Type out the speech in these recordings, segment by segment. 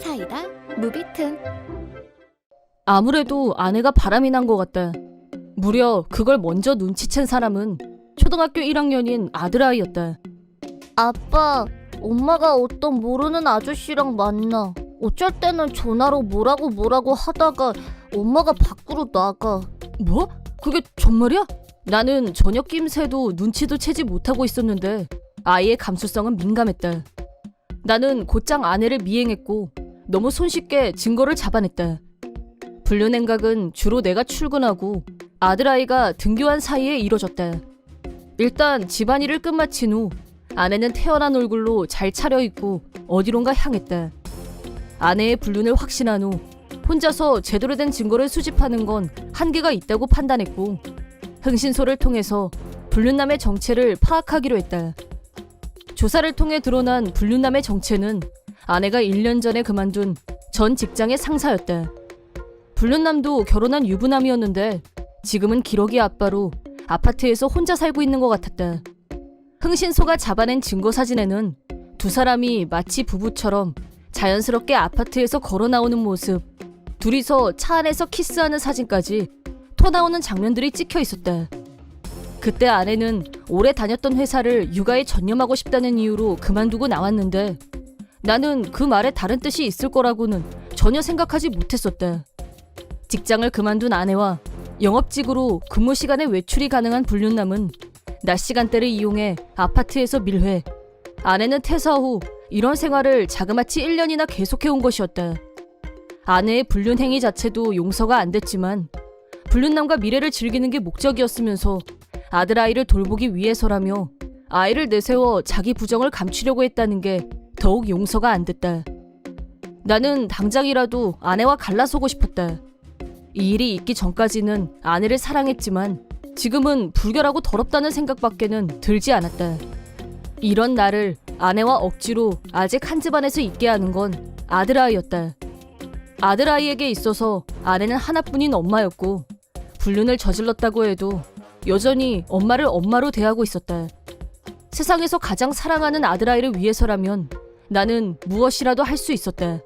사이다 무비튼. 아무래도 아내가 바람이 난 것 같다. 무려 그걸 먼저 눈치챈 사람은 초등학교 1학년인 아들아이였다. 아빠, 엄마가 어떤 모르는 아저씨랑 만나. 어쩔 때는 전화로 뭐라고 하다가 엄마가 밖으로 나가. 뭐? 그게 정말이야? 나는 저녁 낌새도 눈치도 채지 못하고 있었는데 아이의 감수성은 민감했다. 나는 곧장 아내를 미행했고 너무 손쉽게 증거를 잡아냈다. 불륜행각은 주로 내가 출근하고 아들아이가 등교한 사이에 이뤄졌다. 일단 집안일을 끝마친 후 아내는 태어난 얼굴로 잘 차려입고 어디론가 향했다. 아내의 불륜을 확신한 후 혼자서 제대로 된 증거를 수집하는 건 한계가 있다고 판단했고 흥신소를 통해서 불륜남의 정체를 파악하기로 했다. 조사를 통해 드러난 불륜남의 정체는 아내가 1년 전에 그만둔 전 직장의 상사였다. 불륜남도 결혼한 유부남이었는데 지금은 기러기 아빠로 아파트에서 혼자 살고 있는 것 같았다. 흥신소가 잡아낸 증거 사진에는 두 사람이 마치 부부처럼 자연스럽게 아파트에서 걸어 나오는 모습, 둘이서 차 안에서 키스하는 사진까지 터나오는 장면들이 찍혀 있었다. 그때 아내는 오래 다녔던 회사를 육아에 전념하고 싶다는 이유로 그만두고 나왔는데 나는 그 말에 다른 뜻이 있을 거라고는 전혀 생각하지 못했었다. 직장을 그만둔 아내와 영업직으로 근무 시간에 외출이 가능한 불륜남은 낮 시간대를 이용해 아파트에서 밀회, 아내는 퇴사 후 이런 생활을 자그마치 1년이나 계속해온 것이었다. 아내의 불륜 행위 자체도 용서가 안 됐지만 불륜남과 미래를 즐기는 게 목적이었으면서 아들아이를 돌보기 위해서라며 아이를 내세워 자기 부정을 감추려고 했다는 게 더욱 용서가 안 됐다. 나는 당장이라도 아내와 갈라서고 싶었다. 이 일이 있기 전까지는 아내를 사랑했지만 지금은 불결하고 더럽다는 생각밖에는 들지 않았다. 이런 나를 아내와 억지로 아직 한 집안에서 있게 하는 건 아들아이였다. 아들아이에게 있어서 아내는 하나뿐인 엄마였고 불륜을 저질렀다고 해도 여전히 엄마를 엄마로 대하고 있었다. 세상에서 가장 사랑하는 아들아이를 위해서라면 나는 무엇이라도 할 수 있었다.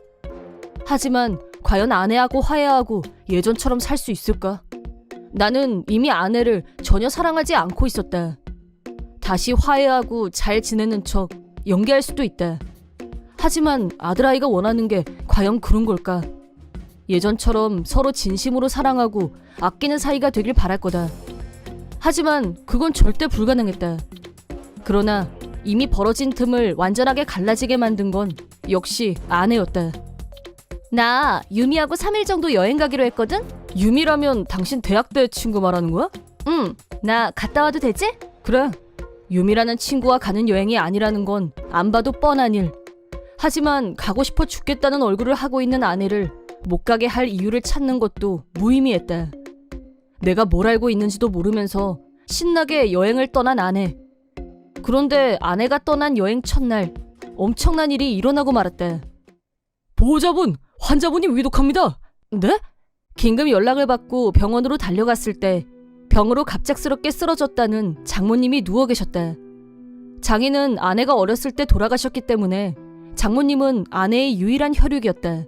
하지만 과연 아내하고 화해하고 예전처럼 살 수 있을까? 나는 이미 아내를 전혀 사랑하지 않고 있었다. 다시 화해하고 잘 지내는 척 연기할 수도 있다. 하지만 아들아이가 원하는 게 과연 그런 걸까? 예전처럼 서로 진심으로 사랑하고 아끼는 사이가 되길 바랄 거다. 하지만 그건 절대 불가능했다. 그러나 이미 벌어진 틈을 완전하게 갈라지게 만든 건 역시 아내였다. 나 유미하고 3일 정도 여행 가기로 했거든? 유미라면 당신 대학 때 친구 말하는 거야? 응, 나 갔다 와도 되지? 그래. 유미라는 친구와 가는 여행이 아니라는 건 안 봐도 뻔한 일. 하지만 가고 싶어 죽겠다는 얼굴을 하고 있는 아내를 못 가게 할 이유를 찾는 것도 무의미했다. 내가 뭘 알고 있는지도 모르면서 신나게 여행을 떠난 아내. 그런데 아내가 떠난 여행 첫날 엄청난 일이 일어나고 말았다. 보호자분, 환자분이 위독합니다. 네? 긴급 연락을 받고 병원으로 달려갔을 때 병으로 갑작스럽게 쓰러졌다는 장모님이 누워 계셨다. 장인은 아내가 어렸을 때 돌아가셨기 때문에 장모님은 아내의 유일한 혈육이었다.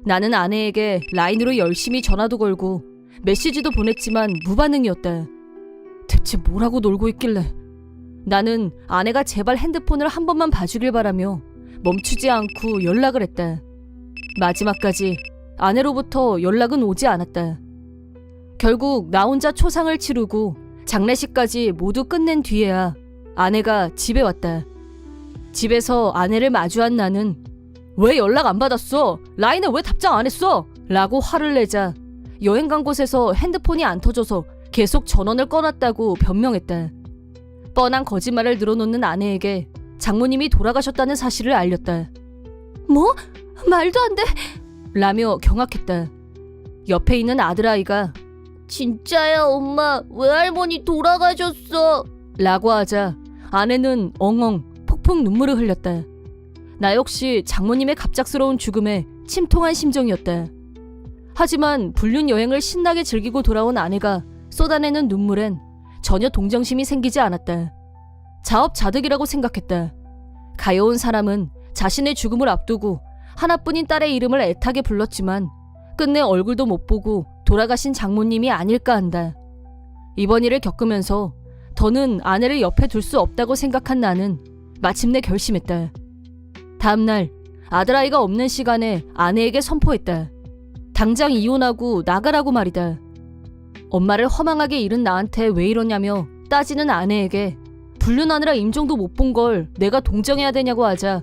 나는 아내에게 라인으로 열심히 전화도 걸고 메시지도 보냈지만 무반응이었다. 대체 뭐라고 놀고 있길래. 나는 아내가 제발 핸드폰을 한 번만 봐주길 바라며 멈추지 않고 연락을 했다. 마지막까지 아내로부터 연락은 오지 않았다. 결국 나 혼자 초상을 치르고 장례식까지 모두 끝낸 뒤에야 아내가 집에 왔다. 집에서 아내를 마주한 나는 왜 연락 안 받았어? 라인에 왜 답장 안 했어? 라고 화를 내자 여행 간 곳에서 핸드폰이 안 터져서 계속 전원을 꺼놨다고 변명했다. 뻔한 거짓말을 늘어놓는 아내에게 장모님이 돌아가셨다는 사실을 알렸다. 뭐? 말도 안 돼! 라며 경악했다. 옆에 있는 아들아이가 진짜야 엄마, 외할머니 돌아가셨어! 라고 하자 아내는 엉엉 폭풍 눈물을 흘렸다. 나 역시 장모님의 갑작스러운 죽음에 침통한 심정이었다. 하지만 불륜 여행을 신나게 즐기고 돌아온 아내가 쏟아내는 눈물엔 전혀 동정심이 생기지 않았다. 자업자득이라고 생각했다. 가여운 사람은 자신의 죽음을 앞두고 하나뿐인 딸의 이름을 애타게 불렀지만 끝내 얼굴도 못 보고 돌아가신 장모님이 아닐까 한다. 이번 일을 겪으면서 더는 아내를 옆에 둘 수 없다고 생각한 나는 마침내 결심했다. 다음날 아들아이가 없는 시간에 아내에게 선포했다. 당장 이혼하고 나가라고 말이다. 엄마를 허망하게 잃은 나한테 왜 이러냐며 따지는 아내에게 불륜하느라 임종도 못 본 걸 내가 동정해야 되냐고 하자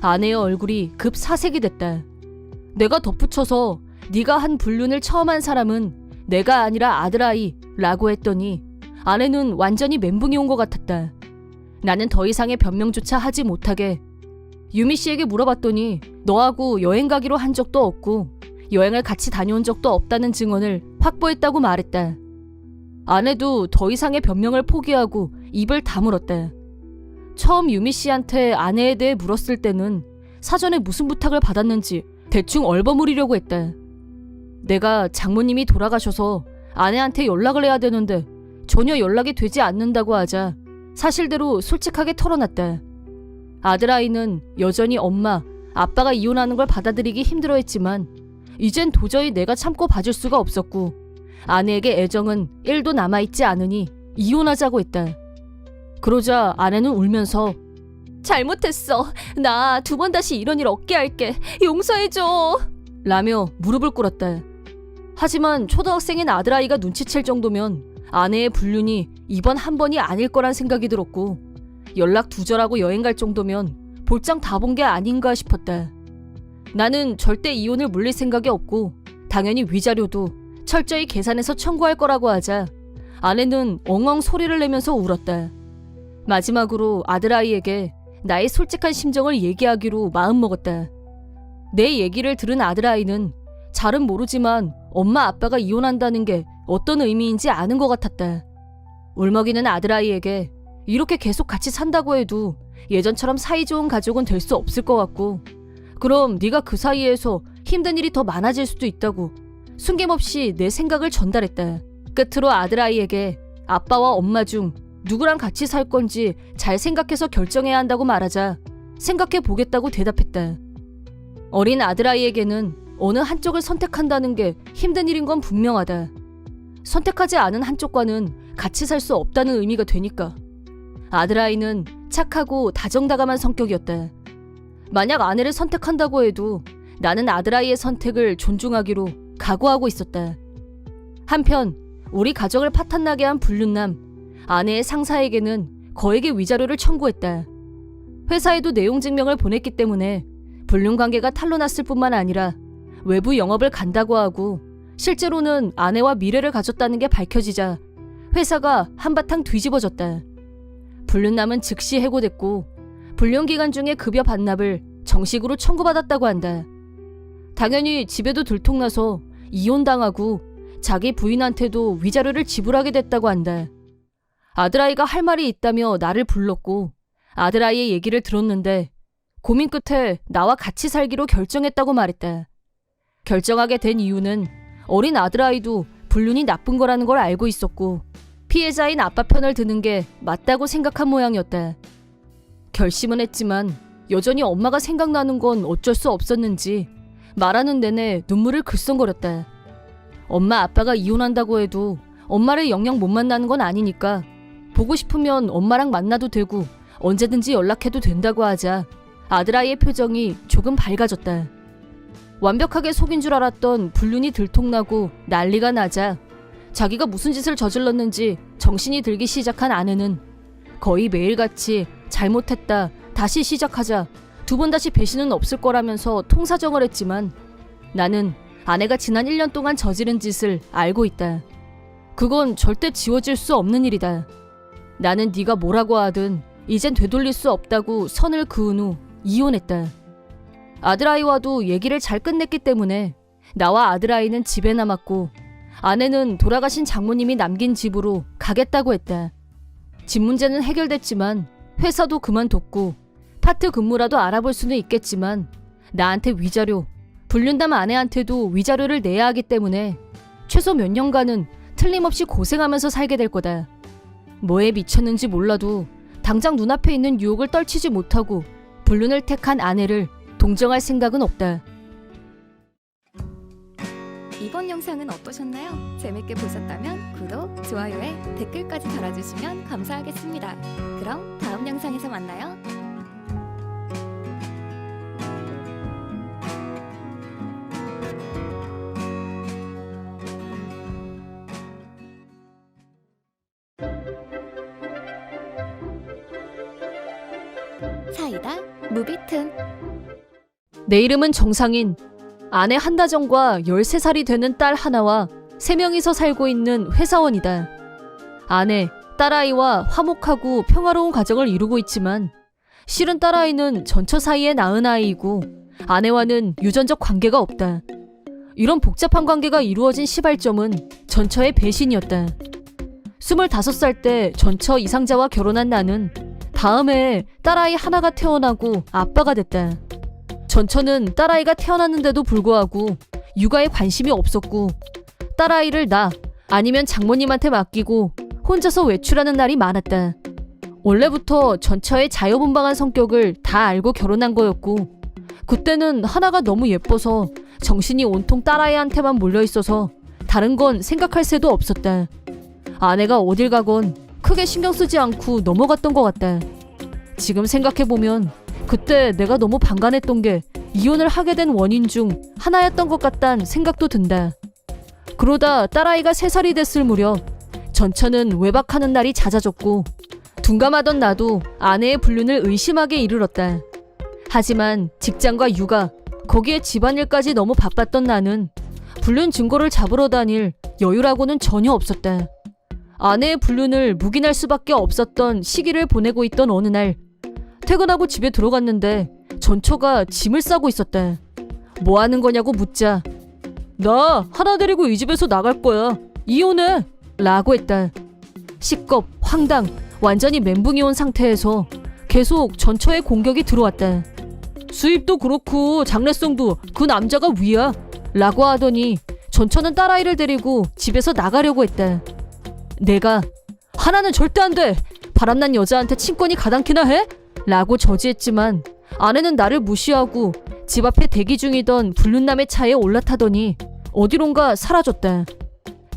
아내의 얼굴이 급 사색이 됐다. 내가 덧붙여서 네가 한 불륜을 처음 한 사람은 내가 아니라 아들아이 라고 했더니 아내는 완전히 멘붕이 온 것 같았다. 나는 더 이상의 변명조차 하지 못하게 유미 씨에게 물어봤더니 너하고 여행 가기로 한 적도 없고 여행을 같이 다녀온 적도 없다는 증언을 확보했다고 말했다. 아내도 더 이상의 변명을 포기하고 입을 다물었다. 처음 유미 씨한테 아내에 대해 물었을 때는 사전에 무슨 부탁을 받았는지 대충 얼버무리려고 했다. 내가 장모님이 돌아가셔서 아내한테 연락을 해야 되는데 전혀 연락이 되지 않는다고 하자 사실대로 솔직하게 털어놨다. 아들아이는 여전히 엄마, 아빠가 이혼하는 걸 받아들이기 힘들어했지만 이젠 도저히 내가 참고 봐줄 수가 없었고 아내에게 애정은 1도 남아있지 않으니 이혼하자고 했다. 그러자 아내는 울면서 잘못했어. 나 2번 다시 이런 일 없게 할게. 용서해줘. 라며 무릎을 꿇었다. 하지만 초등학생인 아들아이가 눈치챌 정도면 아내의 불륜이 이번 한 번이 아닐 거란 생각이 들었고 연락 두절하고 여행 갈 정도면 볼장 다 본 게 아닌가 싶었다. 나는 절대 이혼을 물릴 생각이 없고 당연히 위자료도 철저히 계산해서 청구할 거라고 하자 아내는 엉엉 소리를 내면서 울었다. 마지막으로 아들아이에게 나의 솔직한 심정을 얘기하기로 마음먹었다. 내 얘기를 들은 아들아이는 잘은 모르지만 엄마 아빠가 이혼한다는 게 어떤 의미인지 아는 것 같았다. 울먹이는 아들아이에게 이렇게 계속 같이 산다고 해도 예전처럼 사이좋은 가족은 될 수 없을 것 같고 그럼 네가 그 사이에서 힘든 일이 더 많아질 수도 있다고 숨김없이 내 생각을 전달했다. 끝으로 아들아이에게 아빠와 엄마 중 누구랑 같이 살 건지 잘 생각해서 결정해야 한다고 말하자 생각해 보겠다고 대답했다. 어린 아들아이에게는 어느 한쪽을 선택한다는 게 힘든 일인 건 분명하다. 선택하지 않은 한쪽과는 같이 살 수 없다는 의미가 되니까. 아들아이는 착하고 다정다감한 성격이었다. 만약 아내를 선택한다고 해도 나는 아들아이의 선택을 존중하기로 각오하고 있었다. 한편 우리 가정을 파탄나게 한 불륜남 아내의 상사에게는 거액의 위자료를 청구했다. 회사에도 내용 증명을 보냈기 때문에 불륜 관계가 탄로났을 뿐만 아니라 외부 영업을 간다고 하고 실제로는 아내와 미래를 가졌다는 게 밝혀지자 회사가 한바탕 뒤집어졌다. 불륜남은 즉시 해고됐고 불륜 기간 중에 급여 반납을 정식으로 청구받았다고 한다. 당연히 집에도 들통나서 이혼당하고 자기 부인한테도 위자료를 지불하게 됐다고 한다. 아들아이가 할 말이 있다며 나를 불렀고 아들아이의 얘기를 들었는데 고민 끝에 나와 같이 살기로 결정했다고 말했다. 결정하게 된 이유는 어린 아들아이도 불륜이 나쁜 거라는 걸 알고 있었고 피해자인 아빠 편을 드는 게 맞다고 생각한 모양이었다. 결심은 했지만 여전히 엄마가 생각나는 건 어쩔 수 없었는지 말하는 내내 눈물을 글썽거렸다. 엄마 아빠가 이혼한다고 해도 엄마를 영영 못 만나는 건 아니니까 보고 싶으면 엄마랑 만나도 되고 언제든지 연락해도 된다고 하자 아들아이의 표정이 조금 밝아졌다. 완벽하게 속인 줄 알았던 불륜이 들통나고 난리가 나자 자기가 무슨 짓을 저질렀는지 정신이 들기 시작한 아내는 거의 매일같이 잘못했다, 다시 시작하자, 2번 다시 배신은 없을 거라면서 통사정을 했지만 나는 아내가 지난 1년 동안 저지른 짓을 알고 있다. 그건 절대 지워질 수 없는 일이다. 나는 네가 뭐라고 하든 이젠 되돌릴 수 없다고 선을 그은 후 이혼했다. 아들아이와도 얘기를 잘 끝냈기 때문에 나와 아들아이는 집에 남았고 아내는 돌아가신 장모님이 남긴 집으로 가겠다고 했다. 집 문제는 해결됐지만 회사도 그만뒀고 파트 근무라도 알아볼 수는 있겠지만 나한테 위자료, 불륜남 아내한테도 위자료를 내야 하기 때문에 최소 몇 년간은 틀림없이 고생하면서 살게 될 거다. 뭐에 미쳤는지 몰라도 당장 눈앞에 있는 유혹을 떨치지 못하고 불륜을 택한 아내를 동정할 생각은 없다. 이번 영상은 어떠셨나요? 재밌게 보셨다면 구독, 좋아요에 댓글까지 달아주시면 감사하겠습니다. 그럼 다음 영상에서 만나요. 사이다 무비튼. 내 이름은 정상인. 아내 한다정과 13살이 되는 딸 하나와 3명이서 살고 있는 회사원이다. 아내, 딸아이와 화목하고 평화로운 가정을 이루고 있지만 실은 딸아이는 전처 사이에 낳은 아이이고 아내와는 유전적 관계가 없다. 이런 복잡한 관계가 이루어진 시발점은 전처의 배신이었다. 25살 때 전처 이상자와 결혼한 나는 다음 해에 딸아이 하나가 태어나고 아빠가 됐다. 전처는 딸아이가 태어났는데도 불구하고 육아에 관심이 없었고 딸아이를 나 아니면 장모님한테 맡기고 혼자서 외출하는 날이 많았다. 원래부터 전처의 자유분방한 성격을 다 알고 결혼한 거였고 그때는 하나가 너무 예뻐서 정신이 온통 딸아이한테만 몰려있어서 다른 건 생각할 새도 없었다. 아내가 어딜 가건 크게 신경 쓰지 않고 넘어갔던 것 같다. 지금 생각해보면 그때 내가 너무 방관했던 게 이혼을 하게 된 원인 중 하나였던 것 같단 생각도 든다. 그러다 딸아이가 3살이 됐을 무렵 전처는 외박하는 날이 잦아졌고 둔감하던 나도 아내의 불륜을 의심하게 이르렀다. 하지만 직장과 육아, 거기에 집안일까지 너무 바빴던 나는 불륜 증거를 잡으러 다닐 여유라고는 전혀 없었다. 아내의 불륜을 묵인할 수밖에 없었던 시기를 보내고 있던 어느 날 퇴근하고 집에 들어갔는데 전처가 짐을 싸고 있었다. 뭐 하는 거냐고 묻자 나 하나 데리고 이 집에서 나갈 거야. 이혼해! 라고 했다. 시겁, 황당, 완전히 멘붕이 온 상태에서 계속 전처의 공격이 들어왔다. 수입도 그렇고 장래성도 그 남자가 위야. 라고 하더니 전처는 딸아이를 데리고 집에서 나가려고 했다. 내가 하나는 절대 안 돼! 바람난 여자한테 친권이 가당키나 해? 라고 저지했지만 아내는 나를 무시하고 집 앞에 대기 중이던 불륜남의 차에 올라타더니 어디론가 사라졌다.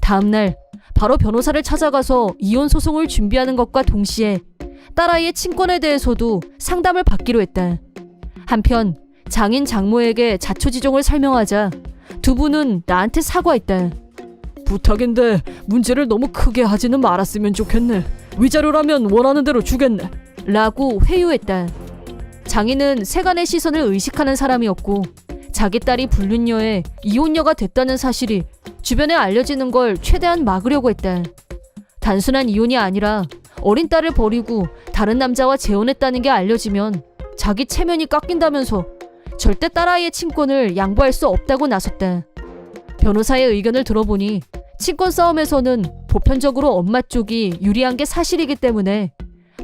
다음날 바로 변호사를 찾아가서 이혼 소송을 준비하는 것과 동시에 딸아이의 친권에 대해서도 상담을 받기로 했다. 한편 장인 장모에게 자초지종을 설명하자 두 분은 나한테 사과했다. 부탁인데 문제를 너무 크게 하지는 말았으면 좋겠네. 위자료라면 원하는 대로 주겠네. 라고 회유했다. 장인은 세간의 시선을 의식하는 사람이었고 자기 딸이 불륜녀에 이혼녀가 됐다는 사실이 주변에 알려지는 걸 최대한 막으려고 했다. 단순한 이혼이 아니라 어린 딸을 버리고 다른 남자와 재혼했다는 게 알려지면 자기 체면이 깎인다면서 절대 딸아이의 친권을 양보할 수 없다고 나섰다. 변호사의 의견을 들어보니 친권 싸움에서는 보편적으로 엄마 쪽이 유리한 게 사실이기 때문에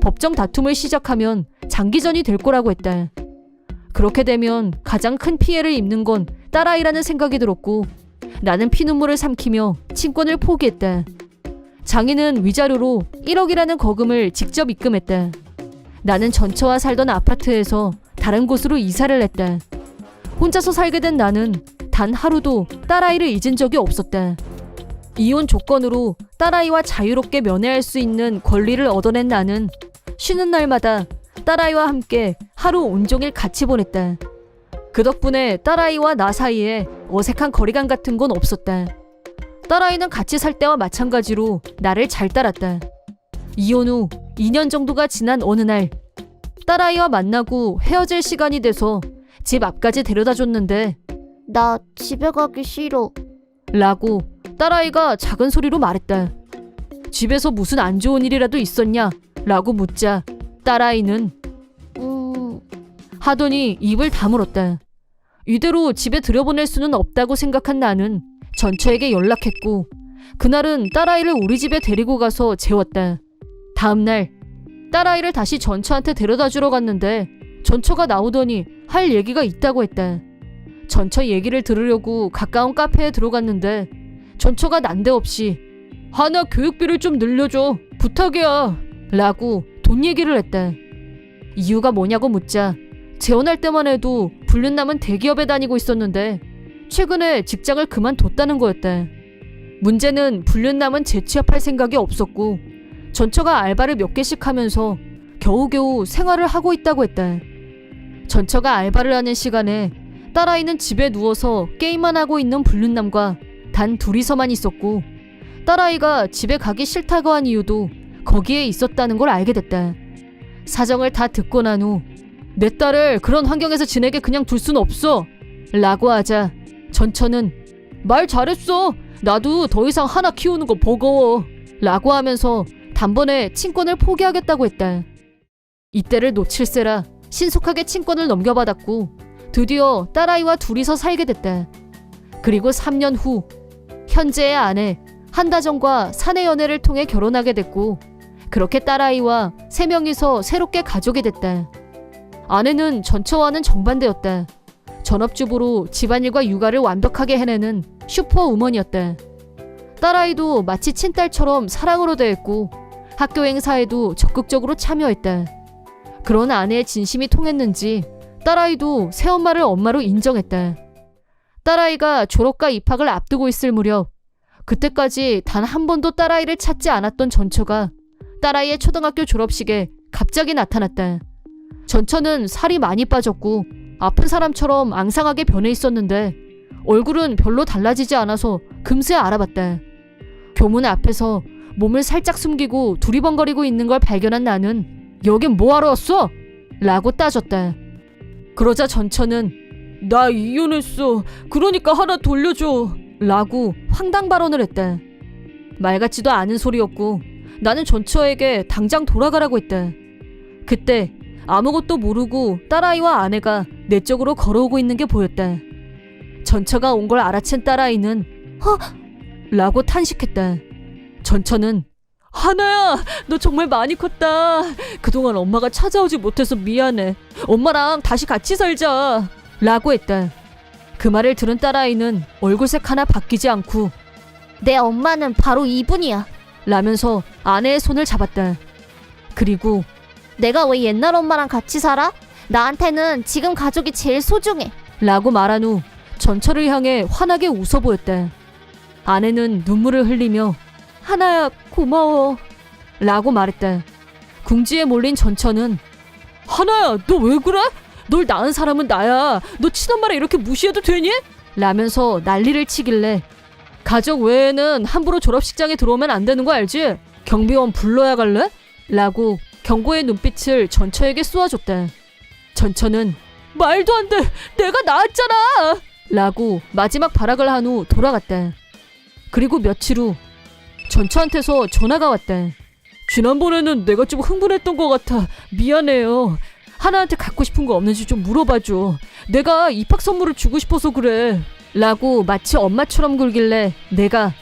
법정 다툼을 시작하면 장기전이 될 거라고 했다. 그렇게 되면 가장 큰 피해를 입는 건 딸아이라는 생각이 들었고 나는 피눈물을 삼키며 친권을 포기했다. 장인은 위자료로 1억이라는 거금을 직접 입금했다. 나는 전처와 살던 아파트에서 다른 곳으로 이사를 했다. 혼자서 살게 된 나는 단 하루도 딸아이를 잊은 적이 없었다. 이혼 조건으로 딸아이와 자유롭게 면회할 수 있는 권리를 얻어낸 나는 쉬는 날마다 딸아이와 함께 하루 온종일 같이 보냈다. 그 덕분에 딸아이와 나 사이에 어색한 거리감 같은 건 없었다. 딸아이는 같이 살 때와 마찬가지로 나를 잘 따랐다. 이혼 후 2년 정도가 지난 어느 날 딸아이와 만나고 헤어질 시간이 돼서 집 앞까지 데려다 줬는데 나 집에 가기 싫어. 라고 딸아이가 작은 소리로 말했다. 집에서 무슨 안 좋은 일이라도 있었냐? 라고 묻자 딸아이는 하더니 입을 다물었다. 이대로 집에 들여보낼 수는 없다고 생각한 나는 전처에게 연락했고 그날은 딸아이를 우리 집에 데리고 가서 재웠다. 다음날 딸아이를 다시 전처한테 데려다 주러 갔는데 전처가 나오더니 할 얘기가 있다고 했다. 전처 얘기를 들으려고 가까운 카페에 들어갔는데 전처가 난데없이 하나 교육비를 좀 늘려줘. 부탁이야. 라고 돈 얘기를 했다. 이유가 뭐냐고 묻자 재혼할 때만 해도 불륜남은 대기업에 다니고 있었는데 최근에 직장을 그만뒀다는 거였다. 문제는 불륜남은 재취업할 생각이 없었고 전처가 알바를 몇 개씩 하면서 겨우겨우 생활을 하고 있다고 했다. 전처가 알바를 하는 시간에 딸아이는 집에 누워서 게임만 하고 있는 불륜남과 단 둘이서만 있었고 딸아이가 집에 가기 싫다고 한 이유도 거기에 있었다는 걸 알게 됐다. 사정을 다 듣고 난 후 내 딸을 그런 환경에서 지내게 그냥 둘 순 없어 라고 하자 전처는 말 잘했어. 나도 더 이상 하나 키우는 거 버거워 라고 하면서 단번에 친권을 포기하겠다고 했다. 이때를 놓칠세라 신속하게 친권을 넘겨받았고 드디어 딸아이와 둘이서 살게 됐다. 그리고 3년 후 현재의 아내 한다정과 사내 연애를 통해 결혼하게 됐고 그렇게 딸아이와 3명이서 새롭게 가족이 됐다. 아내는 전처와는 정반대였다. 전업주부로 집안일과 육아를 완벽하게 해내는 슈퍼우먼이었다. 딸아이도 마치 친딸처럼 사랑으로 대했고 학교 행사에도 적극적으로 참여했다. 그런 아내의 진심이 통했는지 딸아이도 새엄마를 엄마로 인정했다. 딸아이가 졸업과 입학을 앞두고 있을 무렵 그때까지 단 한 번도 딸아이를 찾지 않았던 전처가 딸아이의 초등학교 졸업식에 갑자기 나타났다. 전처는 살이 많이 빠졌고 아픈 사람처럼 앙상하게 변해 있었는데 얼굴은 별로 달라지지 않아서 금세 알아봤다. 교문 앞에서 몸을 살짝 숨기고 두리번거리고 있는 걸 발견한 나는 여긴 뭐하러 왔어? 라고 따졌다. 그러자 전처는 나 이혼했어. 그러니까 하나 돌려줘. 라고 황당 발언을 했다. 말 같지도 않은 소리였고 나는 전처에게 당장 돌아가라고 했다. 그때 아무것도 모르고 딸아이와 아내가 내 쪽으로 걸어오고 있는 게 보였다. 전처가 온 걸 알아챈 딸아이는 허! 라고 탄식했다. 전처는 하나야, 너 정말 많이 컸다. 그동안 엄마가 찾아오지 못해서 미안해. 엄마랑 다시 같이 살자. 라고 했다. 그 말을 들은 딸아이는 얼굴색 하나 바뀌지 않고 내 엄마는 바로 이분이야. 라면서 아내의 손을 잡았다. 그리고 내가 왜 옛날 엄마랑 같이 살아? 나한테는 지금 가족이 제일 소중해. 라고 말한 후 전처를 향해 환하게 웃어 보였다. 아내는 눈물을 흘리며 하나야 고마워 라고 말했다. 궁지에 몰린 전처는 하나야 너 왜 그래? 널 낳은 사람은 나야. 너 친엄마를 이렇게 무시해도 되니? 라면서 난리를 치길래 가족 외에는 함부로 졸업식장에 들어오면 안 되는 거 알지? 경비원 불러야 갈래? 라고 경고의 눈빛을 전처에게 쏘아줬다. 전처는 말도 안 돼. 내가 낳았잖아. 라고 마지막 발악을 한 후 돌아갔다. 그리고 며칠 후 전처한테서 전화가 왔다. 지난번에는 내가 좀 흥분했던 것 같아. 미안해요. 하나한테 갖고 싶은 거 없는지 좀 물어봐줘. 내가 입학 선물을 주고 싶어서 그래. 라고 마치 엄마처럼 굴길래 내가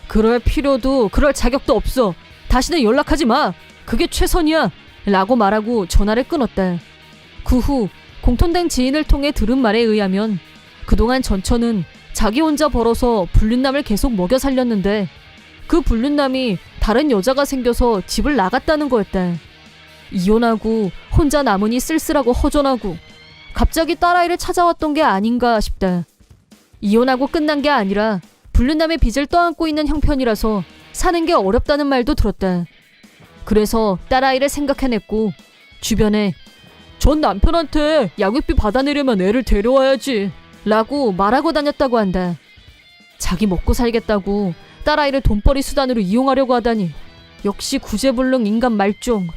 그럴 필요도 그럴 자격도 없어. 다시는 연락하지 마. 그게 최선이야. 라고 말하고 전화를 끊었다. 그 후 공통된 지인을 통해 들은 말에 의하면 그동안 전처는 자기 혼자 벌어서 불륜남을 계속 먹여 살렸는데 그 불륜남이 다른 여자가 생겨서 집을 나갔다는 거였다. 이혼하고 혼자 남으니 쓸쓸하고 허전하고 갑자기 딸아이를 찾아왔던 게 아닌가 싶다. 이혼하고 끝난 게 아니라 불륜남의 빚을 떠안고 있는 형편이라서 사는 게 어렵다는 말도 들었다. 그래서 딸아이를 생각해냈고 주변에 전 남편한테 양육비 받아내려면 애를 데려와야지 라고 말하고 다녔다고 한다. 자기 먹고 살겠다고 딸아이를 돈벌이 수단으로 이용하려고 하다니 역시 구제불능 인간 말종.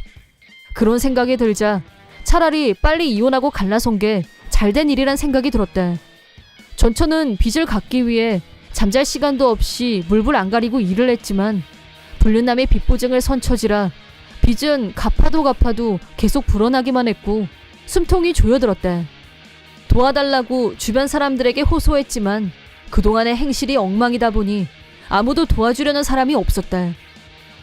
그런 생각이 들자 차라리 빨리 이혼하고 갈라선 게 잘된 일이란 생각이 들었다. 전처는 빚을 갚기 위해 잠잘 시간도 없이 물불 안 가리고 일을 했지만 불륜남의 빚보증을 선처지라 빚은 갚아도 계속 불어나기만 했고 숨통이 조여들었다. 도와달라고 주변 사람들에게 호소했지만 그동안의 행실이 엉망이다 보니 아무도 도와주려는 사람이 없었다.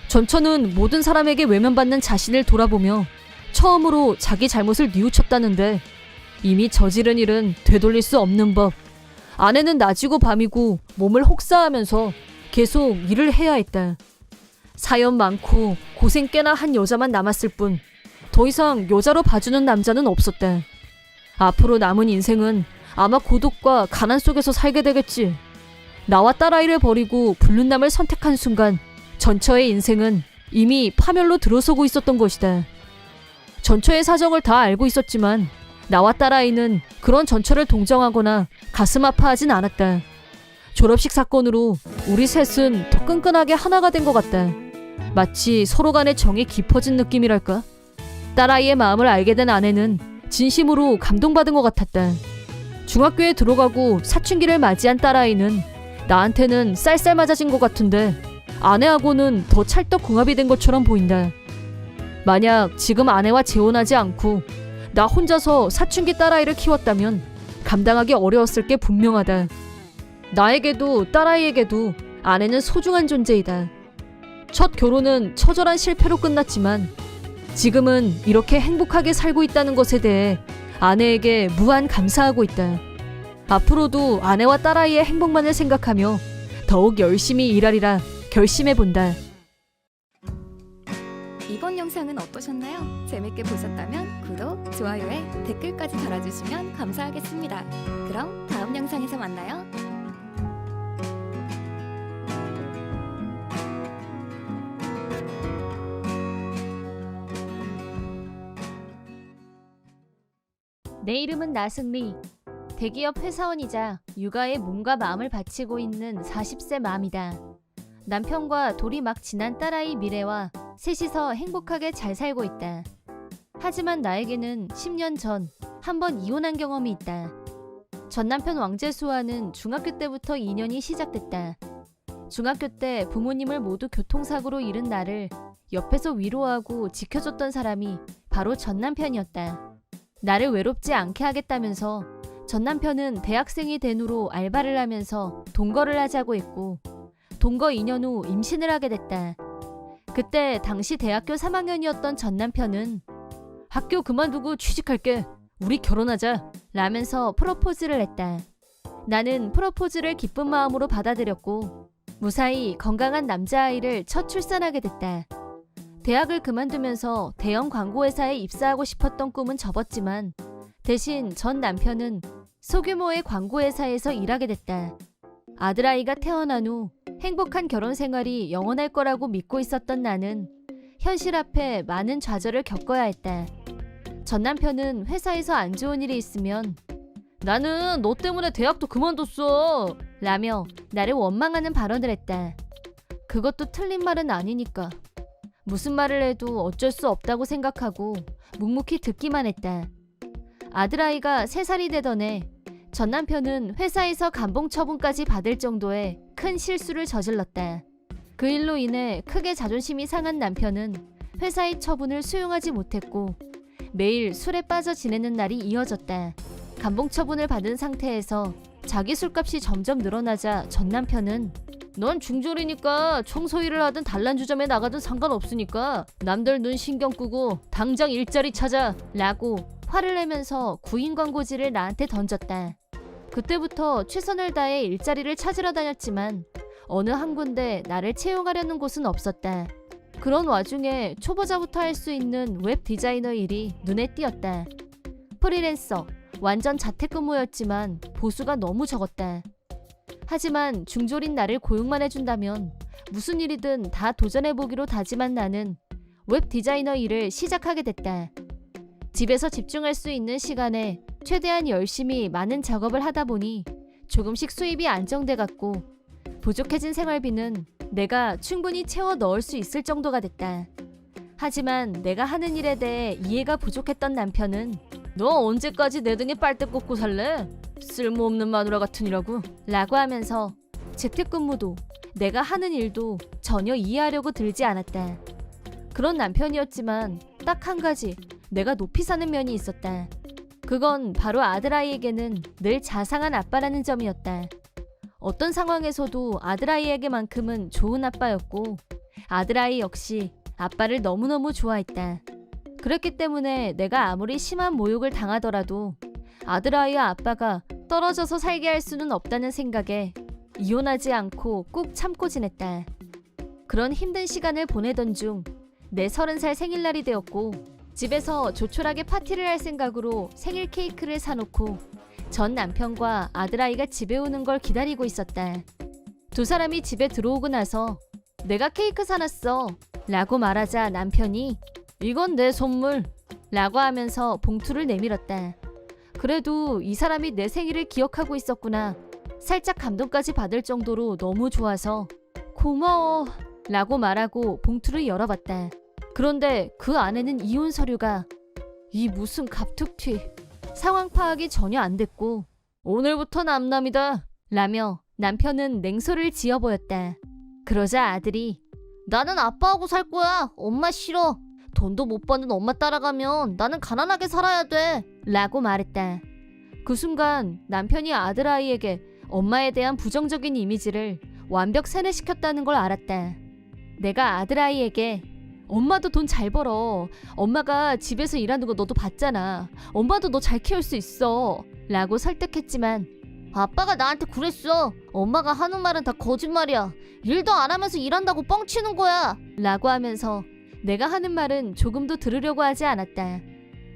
전처는 모든 사람에게 외면받는 자신을 돌아보며 처음으로 자기 잘못을 뉘우쳤다는데 이미 저지른 일은 되돌릴 수 없는 법. 아내는 낮이고 밤이고 몸을 혹사하면서 계속 일을 해야 했다. 사연 많고 고생 꽤나 한 여자만 남았을 뿐 더 이상 여자로 봐주는 남자는 없었다. 앞으로 남은 인생은 아마 고독과 가난 속에서 살게 되겠지. 나와 딸아이를 버리고 불륜남을 선택한 순간 전처의 인생은 이미 파멸로 들어서고 있었던 것이다. 전처의 사정을 다 알고 있었지만 나와 딸아이는 그런 전처를 동정하거나 가슴 아파하진 않았다. 졸업식 사건으로 우리 셋은 더 끈끈하게 하나가 된 것 같다. 마치 서로 간의 정이 깊어진 느낌이랄까? 딸아이의 마음을 알게 된 아내는 진심으로 감동받은 것 같았다. 중학교에 들어가고 사춘기를 맞이한 딸아이는 나한테는 쌀쌀 맞아진 것 같은데 아내하고는 더 찰떡궁합이 된 것처럼 보인다. 만약 지금 아내와 재혼하지 않고 나 혼자서 사춘기 딸아이를 키웠다면 감당하기 어려웠을 게 분명하다. 나에게도 딸아이에게도 아내는 소중한 존재이다. 첫 결혼은 처절한 실패로 끝났지만 지금은 이렇게 행복하게 살고 있다는 것에 대해 아내에게 무한 감사하고 있다. 앞으로도 아내와 딸아이의 행복만을 생각하며 더욱 열심히 일하리라 결심해본다. 이번 영상은 어떠셨나요? 재밌게 보셨다면 구독, 좋아요에 댓글까지 달아주시면 감사하겠습니다. 그럼 다음 영상에서 만나요. 내 이름은 나승리. 대기업 회사원이자 육아에 몸과 마음을 바치고 있는 40세 맘이다. 남편과 돌이 막 지난 딸아이 미래와 셋이서 행복하게 잘 살고 있다. 하지만 나에게는 10년 전 한 번 이혼한 경험이 있다. 전 남편 왕재수와는 중학교 때부터 인연이 시작됐다. 중학교 때 부모님을 모두 교통사고로 잃은 나를 옆에서 위로하고 지켜줬던 사람이 바로 전 남편이었다. 나를 외롭지 않게 하겠다면서 전 남편은 대학생이 된 후로 알바를 하면서 동거를 하자고 했고 동거 2년 후 임신을 하게 됐다. 그때 당시 대학교 3학년이었던 전 남편은 학교 그만두고 취직할게. 우리 결혼하자. 라면서 프로포즈를 했다. 나는 프로포즈를 기쁜 마음으로 받아들였고 무사히 건강한 남자아이를 첫 출산하게 됐다. 대학을 그만두면서 대형 광고회사에 입사하고 싶었던 꿈은 접었지만 대신 전 남편은 소규모의 광고회사에서 일하게 됐다. 아들아이가 태어난 후 행복한 결혼 생활이 영원할 거라고 믿고 있었던 나는 현실 앞에 많은 좌절을 겪어야 했다. 전 남편은 회사에서 안 좋은 일이 있으면 나는 너 때문에 대학도 그만뒀어 라며 나를 원망하는 발언을 했다. 그것도 틀린 말은 아니니까. 무슨 말을 해도 어쩔 수 없다고 생각하고 묵묵히 듣기만 했다. 아들아이가 3살이 되던 해 전 남편은 회사에서 감봉 처분까지 받을 정도의 큰 실수를 저질렀다. 그 일로 인해 크게 자존심이 상한 남편은 회사의 처분을 수용하지 못했고 매일 술에 빠져 지내는 날이 이어졌다. 감봉 처분을 받은 상태에서 자기 술값이 점점 늘어나자 전 남편은 넌 중졸이니까 청소일을 하든 단란주점에 나가든 상관없으니까 남들 눈 신경 끄고 당장 일자리 찾아 라고 화를 내면서 구인 광고지를 나한테 던졌다. 그때부터 최선을 다해 일자리를 찾으러 다녔지만 어느 한 군데 나를 채용하려는 곳은 없었다. 그런 와중에 초보자부터 할 수 있는 웹 디자이너 일이 눈에 띄었다. 프리랜서, 완전 자택근무였지만 보수가 너무 적었다. 하지만 중졸인 나를 고용만 해준다면 무슨 일이든 다 도전해보기로 다짐한 나는 웹 디자이너 일을 시작하게 됐다. 집에서 집중할 수 있는 시간에 최대한 열심히 많은 작업을 하다 보니 조금씩 수입이 안정돼갔고 부족해진 생활비는 내가 충분히 채워 넣을 수 있을 정도가 됐다. 하지만 내가 하는 일에 대해 이해가 부족했던 남편은 너 언제까지 내 등에 빨대 꽂고 살래? 쓸모없는 마누라 같으니라고 라고 하면서 재택근무도 내가 하는 일도 전혀 이해하려고 들지 않았다. 그런 남편이었지만 딱 한 가지 내가 높이 사는 면이 있었다. 그건 바로 아들아이에게는 늘 자상한 아빠라는 점이었다. 어떤 상황에서도 아들아이에게만큼은 좋은 아빠였고 아들아이 역시 아빠를 너무너무 좋아했다. 그랬기 때문에 내가 아무리 심한 모욕을 당하더라도 아들아이와 아빠가 떨어져서 살게 할 수는 없다는 생각에 이혼하지 않고 꾹 참고 지냈다. 그런 힘든 시간을 보내던 중 내 30살 생일날이 되었고 집에서 조촐하게 파티를 할 생각으로 생일 케이크를 사놓고 전 남편과 아들아이가 집에 오는 걸 기다리고 있었다. 두 사람이 집에 들어오고 나서 내가 케이크 사놨어 라고 말하자 남편이 이건 내 선물 라고 하면서 봉투를 내밀었다. 그래도 이 사람이 내 생일을 기억하고 있었구나. 살짝 감동까지 받을 정도로 너무 좋아서 고마워 라고 말하고 봉투를 열어봤다. 그런데 그 안에는 이혼 서류가 이 무슨 갑툭튀. 상황 파악이 전혀 안 됐고 오늘부터 남남이다 라며 남편은 냉소를 지어 보였다. 그러자 아들이 나는 아빠하고 살 거야. 엄마 싫어. 돈도 못 버는 엄마 따라가면 나는 가난하게 살아야 돼 라고 말했다. 그 순간 남편이 아들아이에게 엄마에 대한 부정적인 이미지를 완벽 세뇌시켰다는 걸 알았다. 내가 아들아이에게 엄마도 돈 잘 벌어. 엄마가 집에서 일하는 거 너도 봤잖아. 엄마도 너 잘 키울 수 있어 라고 설득했지만 아빠가 나한테 그랬어. 엄마가 하는 말은 다 거짓말이야. 일도 안 하면서 일한다고 뻥치는 거야 라고 하면서 내가 하는 말은 조금도 들으려고 하지 않았다.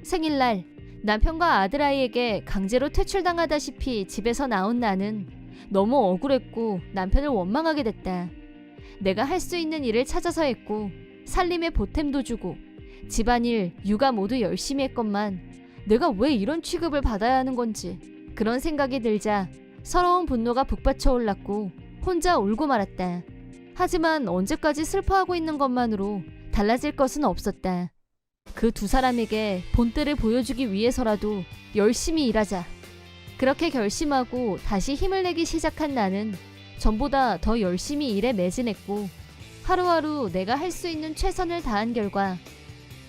생일날 남편과 아들아이에게 강제로 퇴출당하다시피 집에서 나온 나는 너무 억울했고 남편을 원망하게 됐다. 내가 할 수 있는 일을 찾아서 했고 살림에 보탬도 주고 집안일, 육아 모두 열심히 했건만 내가 왜 이런 취급을 받아야 하는 건지 그런 생각이 들자 서러운 분노가 북받쳐 올랐고 혼자 울고 말았다. 하지만 언제까지 슬퍼하고 있는 것만으로 달라질 것은 없었다. 그 두 사람에게 본때를 보여주기 위해서라도 열심히 일하자. 그렇게 결심하고 다시 힘을 내기 시작한 나는 전보다 더 열심히 일에 매진했고 하루하루 내가 할 수 있는 최선을 다한 결과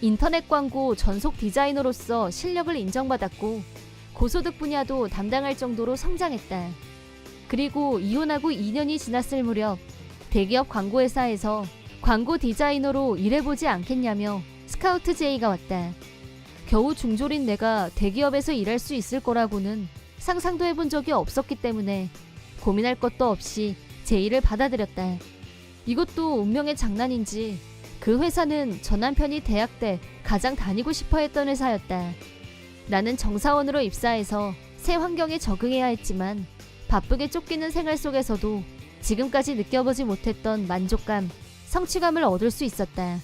인터넷 광고 전속 디자이너로서 실력을 인정받았고 고소득 분야도 담당할 정도로 성장했다. 그리고 이혼하고 2년이 지났을 무렵 대기업 광고회사에서 광고 디자이너로 일해보지 않겠냐며 스카우트 제의가 왔다. 겨우 중졸인 내가 대기업에서 일할 수 있을 거라고는 상상도 해본 적이 없었기 때문에 고민할 것도 없이 제의를 받아들였다. 이것도 운명의 장난인지 그 회사는 전 남편이 대학 때 가장 다니고 싶어 했던 회사였다. 나는 정사원으로 입사해서 새 환경에 적응해야 했지만 바쁘게 쫓기는 생활 속에서도 지금까지 느껴보지 못했던 만족감, 성취감을 얻을 수 있었다.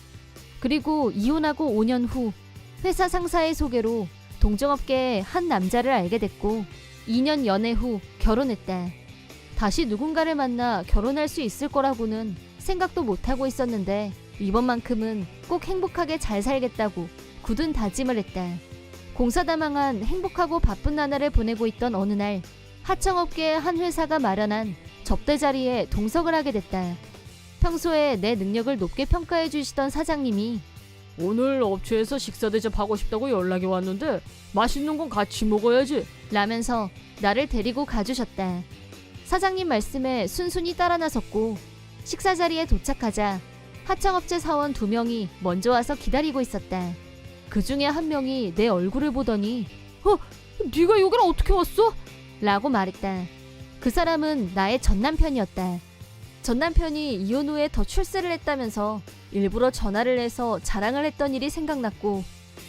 그리고 이혼하고 5년 후 회사 상사의 소개로 동종업계의 한 남자를 알게 됐고 2년 연애 후 결혼했다. 다시 누군가를 만나 결혼할 수 있을 거라고는 생각도 못하고 있었는데 이번만큼은 꼭 행복하게 잘 살겠다고 굳은 다짐을 했다. 공사다망한 행복하고 바쁜 나날을 보내고 있던 어느 날 하청업계의 한 회사가 마련한 접대 자리에 동석을 하게 됐다. 평소에 내 능력을 높게 평가해 주시던 사장님이 오늘 업체에서 식사 대접하고 싶다고 연락이 왔는데 맛있는 건 같이 먹어야지 라면서 나를 데리고 가주셨다. 사장님 말씀에 순순히 따라 나섰고 식사 자리에 도착하자 하청업체 사원 2명이 먼저 와서 기다리고 있었다. 그 중에 한 명이 내 얼굴을 보더니 네가 여기를 어떻게 왔어? 라고 말했다. 그 사람은 나의 전 남편이었다. 전 남편이 이혼 후에 더 출세를 했다면서 일부러 전화를 해서 자랑을 했던 일이 생각났고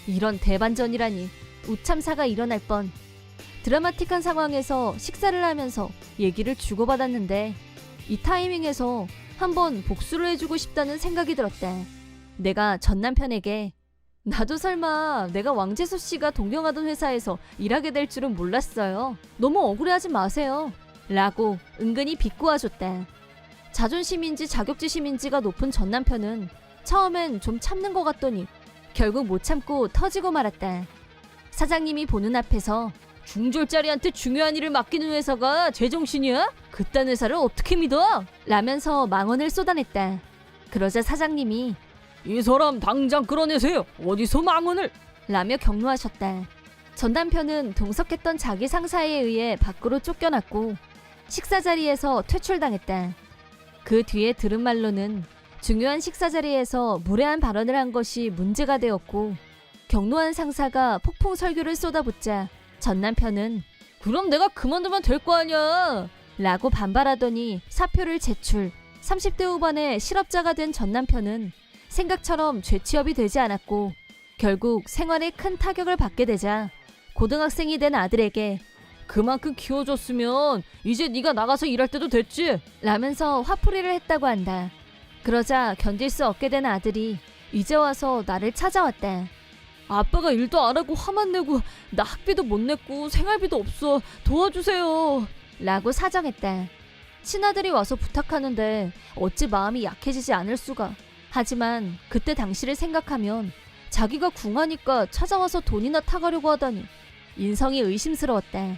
이런 대반전이라니 우참사가 일어날 뻔. 드라마틱한 상황에서 식사를 하면서 얘기를 주고받았는데 이 타이밍에서 한번 복수를 해주고 싶다는 생각이 들었다. 내가 전 남편에게 나도 설마 내가 왕재수 씨가 동경하던 회사에서 일하게 될 줄은 몰랐어요. 너무 억울해하지 마세요. 라고 은근히 비꼬아줬다. 자존심인지 자격지심인지가 높은 전 남편은 처음엔 좀 참는 것 같더니 결국 못 참고 터지고 말았다. 사장님이 보는 앞에서 중졸짜리한테 중요한 일을 맡기는 회사가 제정신이야? 그딴 회사를 어떻게 믿어? 라면서 망언을 쏟아냈다. 그러자 사장님이 이 사람 당장 끌어내세요. 어디서 망언을? 라며 격노하셨다. 전 남편은 동석했던 자기 상사에 의해 밖으로 쫓겨났고 식사 자리에서 퇴출당했다. 그 뒤에 들은 말로는 중요한 식사 자리에서 무례한 발언을 한 것이 문제가 되었고 격노한 상사가 폭풍 설교를 쏟아붓자 전 남편은 그럼 내가 그만두면 될 거 아니야. 라고 반발하더니 사표를 제출. 30대 후반에 실업자가 된 전 남편은 생각처럼 죄취업이 되지 않았고 결국 생활에 큰 타격을 받게 되자 고등학생이 된 아들에게 그만큼 키워줬으면 이제 네가 나가서 일할 때도 됐지. 라면서 화풀이를 했다고 한다. 그러자 견딜 수 없게 된 아들이 이제 와서 나를 찾아왔다. 아빠가 일도 안 하고 화만 내고 나 학비도 못 냈고 생활비도 없어. 도와주세요. 라고 사정했다. 친아들이 와서 부탁하는데 어찌 마음이 약해지지 않을 수가. 하지만 그때 당시를 생각하면 자기가 궁하니까 찾아와서 돈이나 타가려고 하다니 인성이 의심스러웠다.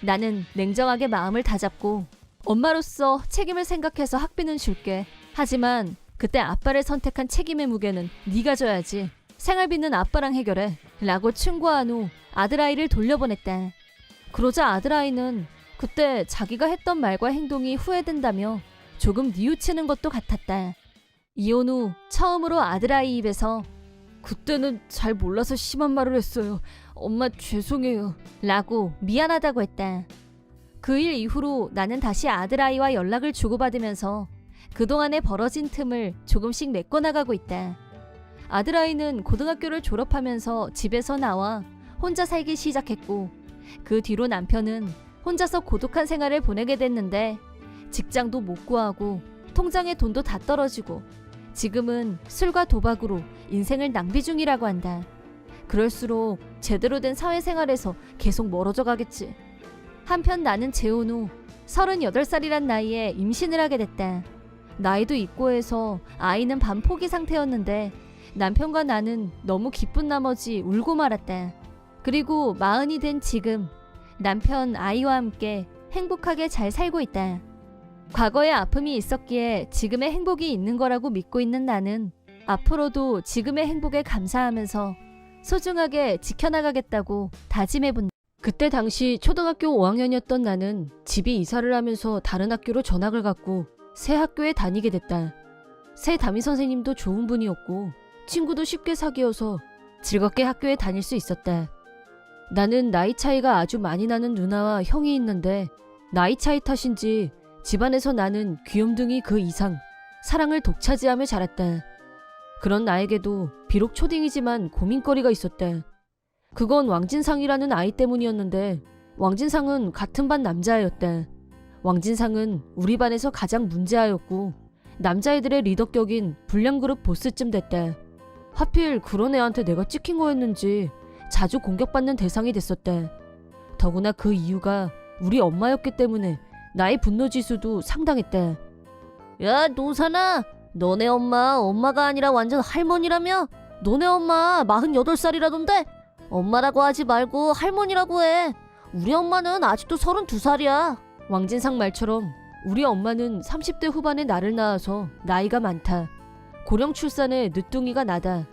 나는 냉정하게 마음을 다잡고 엄마로서 책임을 생각해서 학비는 줄게. 하지만 그때 아빠를 선택한 책임의 무게는 네가 져야지. 생활비는 아빠랑 해결해. 라고 충고한 후 아들아이를 돌려보냈다. 그러자 아들아이는 그때 자기가 했던 말과 행동이 후회된다며 조금 뉘우치는 것도 같았다. 이혼 후 처음으로 아들아이 입에서 그때는 잘 몰라서 심한 말을 했어요. 엄마 죄송해요. 라고 미안하다고 했다. 그 일 이후로 나는 다시 아들아이와 연락을 주고받으면서 그동안에 벌어진 틈을 조금씩 메꿔나가고 있다. 아들아이는 고등학교를 졸업하면서 집에서 나와 혼자 살기 시작했고 그 뒤로 남편은 혼자서 고독한 생활을 보내게 됐는데 직장도 못 구하고 통장에 돈도 다 떨어지고 지금은 술과 도박으로 인생을 낭비 중이라고 한다. 그럴수록 제대로 된 사회생활에서 계속 멀어져 가겠지. 한편 나는 재혼 후 38살이란 나이에 임신을 하게 됐다. 나이도 있고 해서 아이는 반포기 상태였는데 남편과 나는 너무 기쁜 나머지 울고 말았다. 그리고 40이 된 지금 남편 아이와 함께 행복하게 잘 살고 있다. 과거에 아픔이 있었기에 지금의 행복이 있는 거라고 믿고 있는 나는 앞으로도 지금의 행복에 감사하면서 소중하게 지켜나가겠다고 다짐해본다. 그때 당시 초등학교 5학년이었던 나는 집이 이사를 하면서 다른 학교로 전학을 갔고 새 학교에 다니게 됐다. 새 담임 선생님도 좋은 분이었고 친구도 쉽게 사귀어서 즐겁게 학교에 다닐 수 있었다. 나는 나이 차이가 아주 많이 나는 누나와 형이 있는데 나이 차이 탓인지 집안에서 나는 귀염둥이 그 이상 사랑을 독차지하며 자랐다. 그런 나에게도 비록 초딩이지만 고민거리가 있었다. 그건 왕진상이라는 아이 때문이었는데 왕진상은 같은 반 남자아이였다. 왕진상은 우리 반에서 가장 문제아였고 남자애들의 리더격인 불량그룹 보스쯤 됐다. 하필 그런 애한테 내가 찍힌 거였는지 자주 공격받는 대상이 됐었다. 더구나 그 이유가 우리 엄마였기 때문에 나의 분노지수도 상당했다. 야 노사나, 너네 엄마가 아니라 완전 할머니라며? 너네 엄마 48살이라던데? 엄마라고 하지 말고 할머니라고 해. 우리 엄마는 아직도 32살이야. 왕진상 말처럼 우리 엄마는 30대 후반에 나를 낳아서 나이가 많다. 고령 출산에 늦둥이가 나다.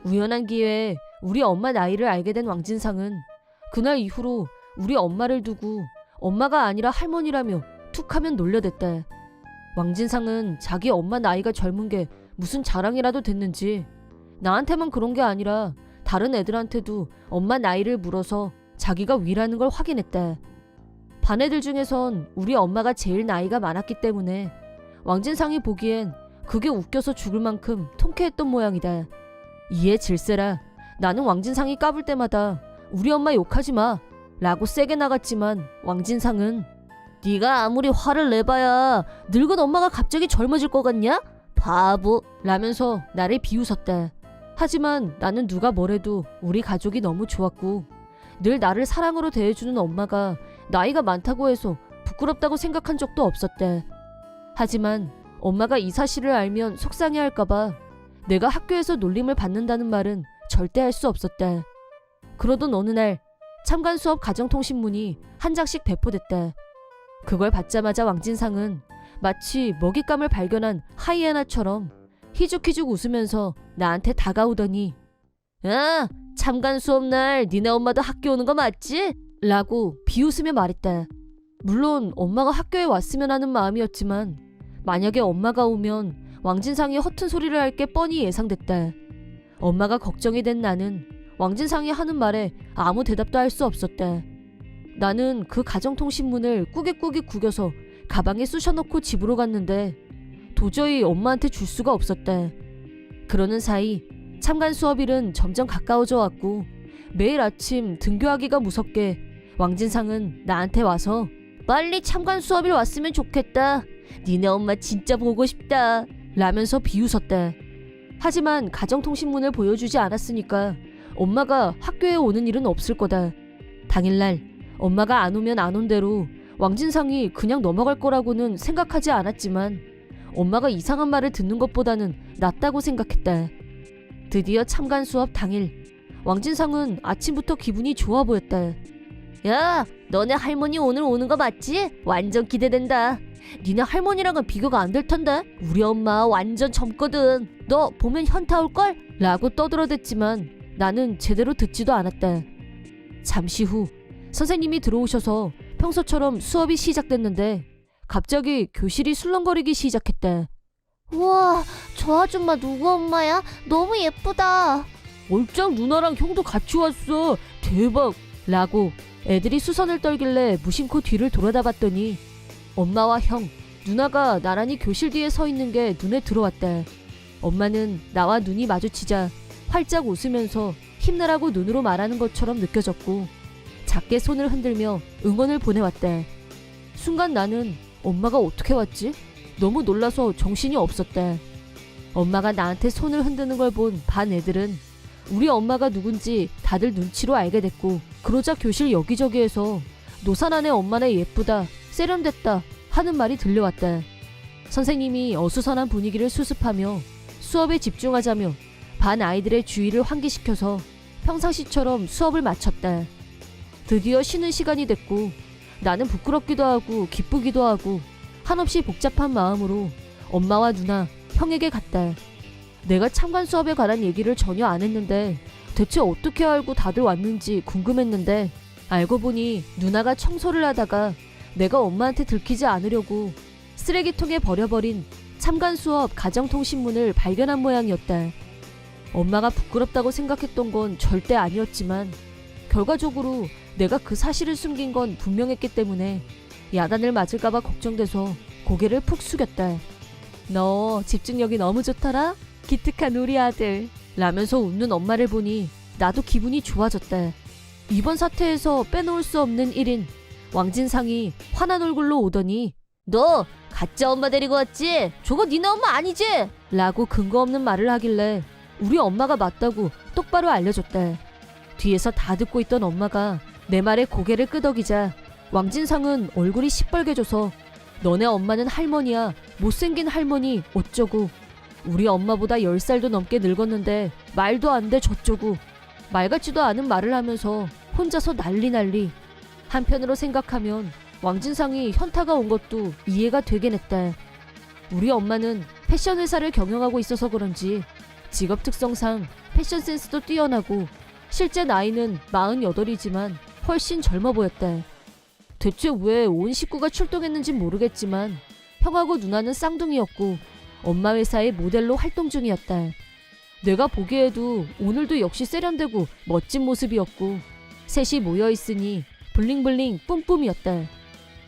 우연한 기회에 우리 엄마 나이를 알게 된 왕진상은 그날 이후로 우리 엄마를 두고 엄마가 아니라 할머니라며 툭하면 놀려댔다. 왕진상은 자기 엄마 나이가 젊은 게 무슨 자랑이라도 됐는지 나한테만 그런 게 아니라 다른 애들한테도 엄마 나이를 물어서 자기가 위라는 걸 확인했다. 반 애들 중에선 우리 엄마가 제일 나이가 많았기 때문에 왕진상이 보기엔 그게 웃겨서 죽을 만큼 통쾌했던 모양이다. 이에 질세라 나는 왕진상이 까불 때마다 우리 엄마 욕하지 마 라고 세게 나갔지만 왕진상은 네가 아무리 화를 내봐야 늙은 엄마가 갑자기 젊어질 것 같냐? 바보 라면서 나를 비웃었다. 하지만 나는 누가 뭐래도 우리 가족이 너무 좋았고 늘 나를 사랑으로 대해주는 엄마가 나이가 많다고 해서 부끄럽다고 생각한 적도 없었다. 하지만 엄마가 이 사실을 알면 속상해할까봐 내가 학교에서 놀림을 받는다는 말은 절대 할 수 없었다. 그러던 어느 날 참관 수업 가정통신문이 한 장씩 배포됐다. 그걸 받자마자 왕진상은 마치 먹잇감을 발견한 하이에나처럼 희죽희죽 웃으면서 나한테 다가오더니 야, 참관 수업날 니네 엄마도 학교 오는 거 맞지? 라고 비웃으며 말했다. 물론 엄마가 학교에 왔으면 하는 마음이었지만 만약에 엄마가 오면 왕진상이 허튼 소리를 할 게 뻔히 예상됐다. 엄마가 걱정이 된 나는 왕진상이 하는 말에 아무 대답도 할 수 없었다. 나는 그 가정통신문을 꾸깃꾸깃 구겨서 가방에 쑤셔넣고 집으로 갔는데 도저히 엄마한테 줄 수가 없었다. 그러는 사이 참관 수업일은 점점 가까워져 왔고 매일 아침 등교하기가 무섭게 왕진상은 나한테 와서 빨리 참관 수업일 왔으면 좋겠다. 니네 엄마 진짜 보고 싶다. 라면서 비웃었대. 하지만 가정통신문을 보여주지 않았으니까 엄마가 학교에 오는 일은 없을 거다. 당일날 엄마가 안 오면 안 온 대로 왕진상이 그냥 넘어갈 거라고는 생각하지 않았지만 엄마가 이상한 말을 듣는 것보다는 낫다고 생각했다. 드디어 참관 수업 당일 왕진상은 아침부터 기분이 좋아 보였다. 야, 너네 할머니 오늘 오는 거 맞지? 완전 기대된다. 니네 할머니랑은 비교가 안 될 텐데. 우리 엄마 완전 젊거든. 너 보면 현타 올걸? 라고 떠들어댔지만 나는 제대로 듣지도 않았다. 잠시 후 선생님이 들어오셔서 평소처럼 수업이 시작됐는데 갑자기 교실이 술렁거리기 시작했다. 우와, 저 아줌마 누구 엄마야? 너무 예쁘다. 얼짱 누나랑 형도 같이 왔어. 대박. 라고 애들이 수선을 떨길래 무심코 뒤를 돌아다 봤더니 엄마와 형, 누나가 나란히 교실 뒤에 서 있는 게 눈에 들어왔다. 엄마는 나와 눈이 마주치자 활짝 웃으면서 힘내라고 눈으로 말하는 것처럼 느껴졌고 작게 손을 흔들며 응원을 보내왔다. 순간 나는 엄마가 어떻게 왔지? 너무 놀라서 정신이 없었다. 엄마가 나한테 손을 흔드는 걸 본 반 애들은 우리 엄마가 누군지 다들 눈치로 알게 됐고 그러자 교실 여기저기에서 노산안에 엄마네 예쁘다, 세련됐다 하는 말이 들려왔다. 선생님이 어수선한 분위기를 수습하며 수업에 집중하자며 반 아이들의 주의를 환기시켜서 평상시처럼 수업을 마쳤다. 드디어 쉬는 시간이 됐고 나는 부끄럽기도 하고 기쁘기도 하고 한없이 복잡한 마음으로 엄마와 누나, 형에게 갔다. 내가 참관 수업에 관한 얘기를 전혀 안 했는데 대체 어떻게 알고 다들 왔는지 궁금했는데 알고 보니 누나가 청소를 하다가 내가 엄마한테 들키지 않으려고 쓰레기통에 버려버린 참관 수업 가정통신문을 발견한 모양이었다. 엄마가 부끄럽다고 생각했던 건 절대 아니었지만 결과적으로 내가 그 사실을 숨긴 건 분명했기 때문에 야단을 맞을까봐 걱정돼서 고개를 푹 숙였다. 너 집중력이 너무 좋더라? 기특한 우리 아들. 라면서 웃는 엄마를 보니 나도 기분이 좋아졌다. 이번 사태에서 빼놓을 수 없는 1인 왕진상이 화난 얼굴로 오더니 너 가짜 엄마 데리고 왔지? 저거 니네 엄마 아니지? 라고 근거 없는 말을 하길래 우리 엄마가 맞다고 똑바로 알려줬다. 뒤에서 다 듣고 있던 엄마가 내 말에 고개를 끄덕이자 왕진상은 얼굴이 시뻘개져서 너네 엄마는 할머니야, 못생긴 할머니 어쩌고, 우리 엄마보다 10살도 넘게 늙었는데 말도 안 돼 저쩌고, 말 같지도 않은 말을 하면서 혼자서 난리. 한편으로 생각하면 왕진상이 현타가 온 것도 이해가 되긴 했다. 우리 엄마는 패션 회사를 경영하고 있어서 그런지 직업 특성상 패션 센스도 뛰어나고 실제 나이는 48이지만 훨씬 젊어 보였다. 대체 왜 온 식구가 출동했는진 모르겠지만 형하고 누나는 쌍둥이였고 엄마 회사의 모델로 활동 중이었다. 내가 보기에도 오늘도 역시 세련되고 멋진 모습이었고 셋이 모여있으니 블링블링 뿜뿜이었다.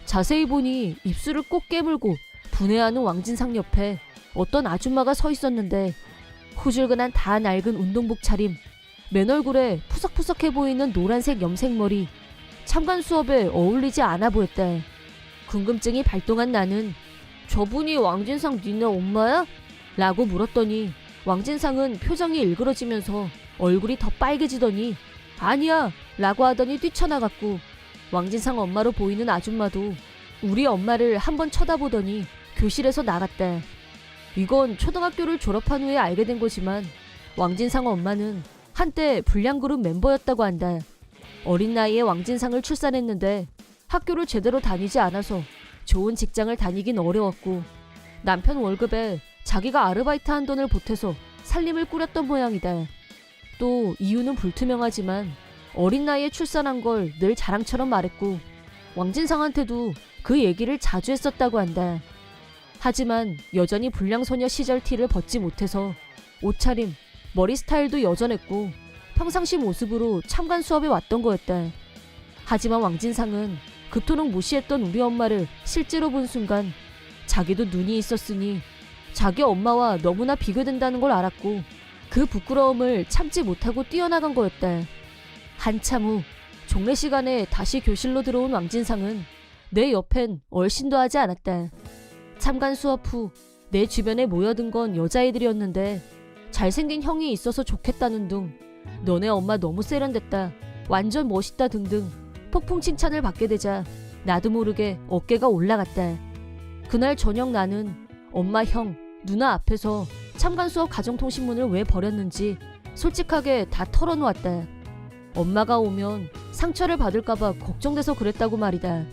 자세히 보니 입술을 꼭 깨물고 분해하는 왕진상 옆에 어떤 아줌마가 서 있었는데 후줄근한 다 낡은 운동복 차림, 맨 얼굴에 푸석푸석해 보이는 노란색 염색머리, 참관 수업에 어울리지 않아 보였다. 궁금증이 발동한 나는 저분이 왕진상 니네 엄마야? 라고 물었더니 왕진상은 표정이 일그러지면서 얼굴이 더 빨개지더니 아니야 라고 하더니 뛰쳐나갔고 왕진상 엄마로 보이는 아줌마도 우리 엄마를 한번 쳐다보더니 교실에서 나갔다. 이건 초등학교를 졸업한 후에 알게 된 거지만 왕진상 엄마는 한때 불량그룹 멤버였다고 한다. 어린 나이에 왕진상을 출산했는데 학교를 제대로 다니지 않아서 좋은 직장을 다니긴 어려웠고 남편 월급에 자기가 아르바이트한 돈을 보태서 살림을 꾸렸던 모양이다. 또 이유는 불투명하지만 어린 나이에 출산한 걸 늘 자랑처럼 말했고 왕진상한테도 그 얘기를 자주 했었다고 한다. 하지만 여전히 불량소녀 시절 티를 벗지 못해서 옷차림, 머리 스타일도 여전했고 평상시 모습으로 참관 수업에 왔던 거였다. 하지만 왕진상은 그토록 무시했던 우리 엄마를 실제로 본 순간 자기도 눈이 있었으니 자기 엄마와 너무나 비교된다는 걸 알았고 그 부끄러움을 참지 못하고 뛰어나간 거였다. 한참 후 종례 시간에 다시 교실로 들어온 왕진상은 내 옆엔 얼씬도 하지 않았다. 참관 수업 후 내 주변에 모여든 건 여자애들이었는데 잘생긴 형이 있어서 좋겠다는 둥, 너네 엄마 너무 세련됐다, 완전 멋있다 등등 폭풍 칭찬을 받게 되자 나도 모르게 어깨가 올라갔다. 그날 저녁 나는 엄마, 형, 누나 앞에서 참관 수업 가정통신문을 왜 버렸는지 솔직하게 다 털어놓았다. 엄마가 오면 상처를 받을까봐 걱정돼서 그랬다고 말이다.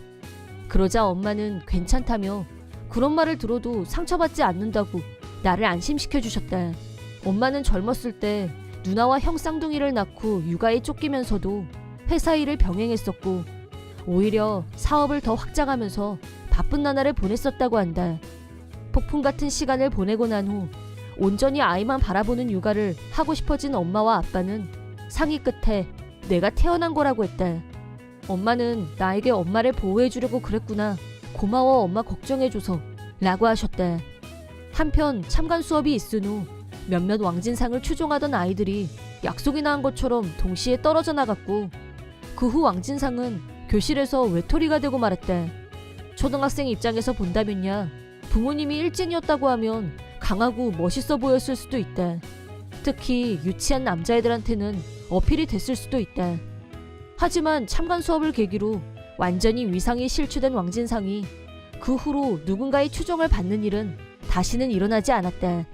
그러자 엄마는 괜찮다며 그런 말을 들어도 상처받지 않는다고 나를 안심시켜 주셨다. 엄마는 젊었을 때 누나와 형 쌍둥이를 낳고 육아에 쫓기면서도 회사 일을 병행했었고 오히려 사업을 더 확장하면서 바쁜 나날을 보냈었다고 한다. 폭풍 같은 시간을 보내고 난 후 온전히 아이만 바라보는 육아를 하고 싶어진 엄마와 아빠는 상의 끝에 내가 태어난 거라고 했다. 엄마는 나에게 엄마를 보호해주려고 그랬구나, 고마워 엄마 걱정해줘서 라고 하셨다. 한편 참관 수업이 있은 후 몇몇 왕진상을 추종하던 아이들이 약속이나 한 것처럼 동시에 떨어져 나갔고 그 후 왕진상은 교실에서 외톨이가 되고 말았다. 초등학생 입장에서 본다면야 부모님이 일진이었다고 하면 강하고 멋있어 보였을 수도 있다. 특히 유치한 남자애들한테는 어필이 됐을 수도 있다. 하지만 참관 수업을 계기로 완전히 위상이 실추된 왕진상이 그 후로 누군가의 추종을 받는 일은 다시는 일어나지 않았다.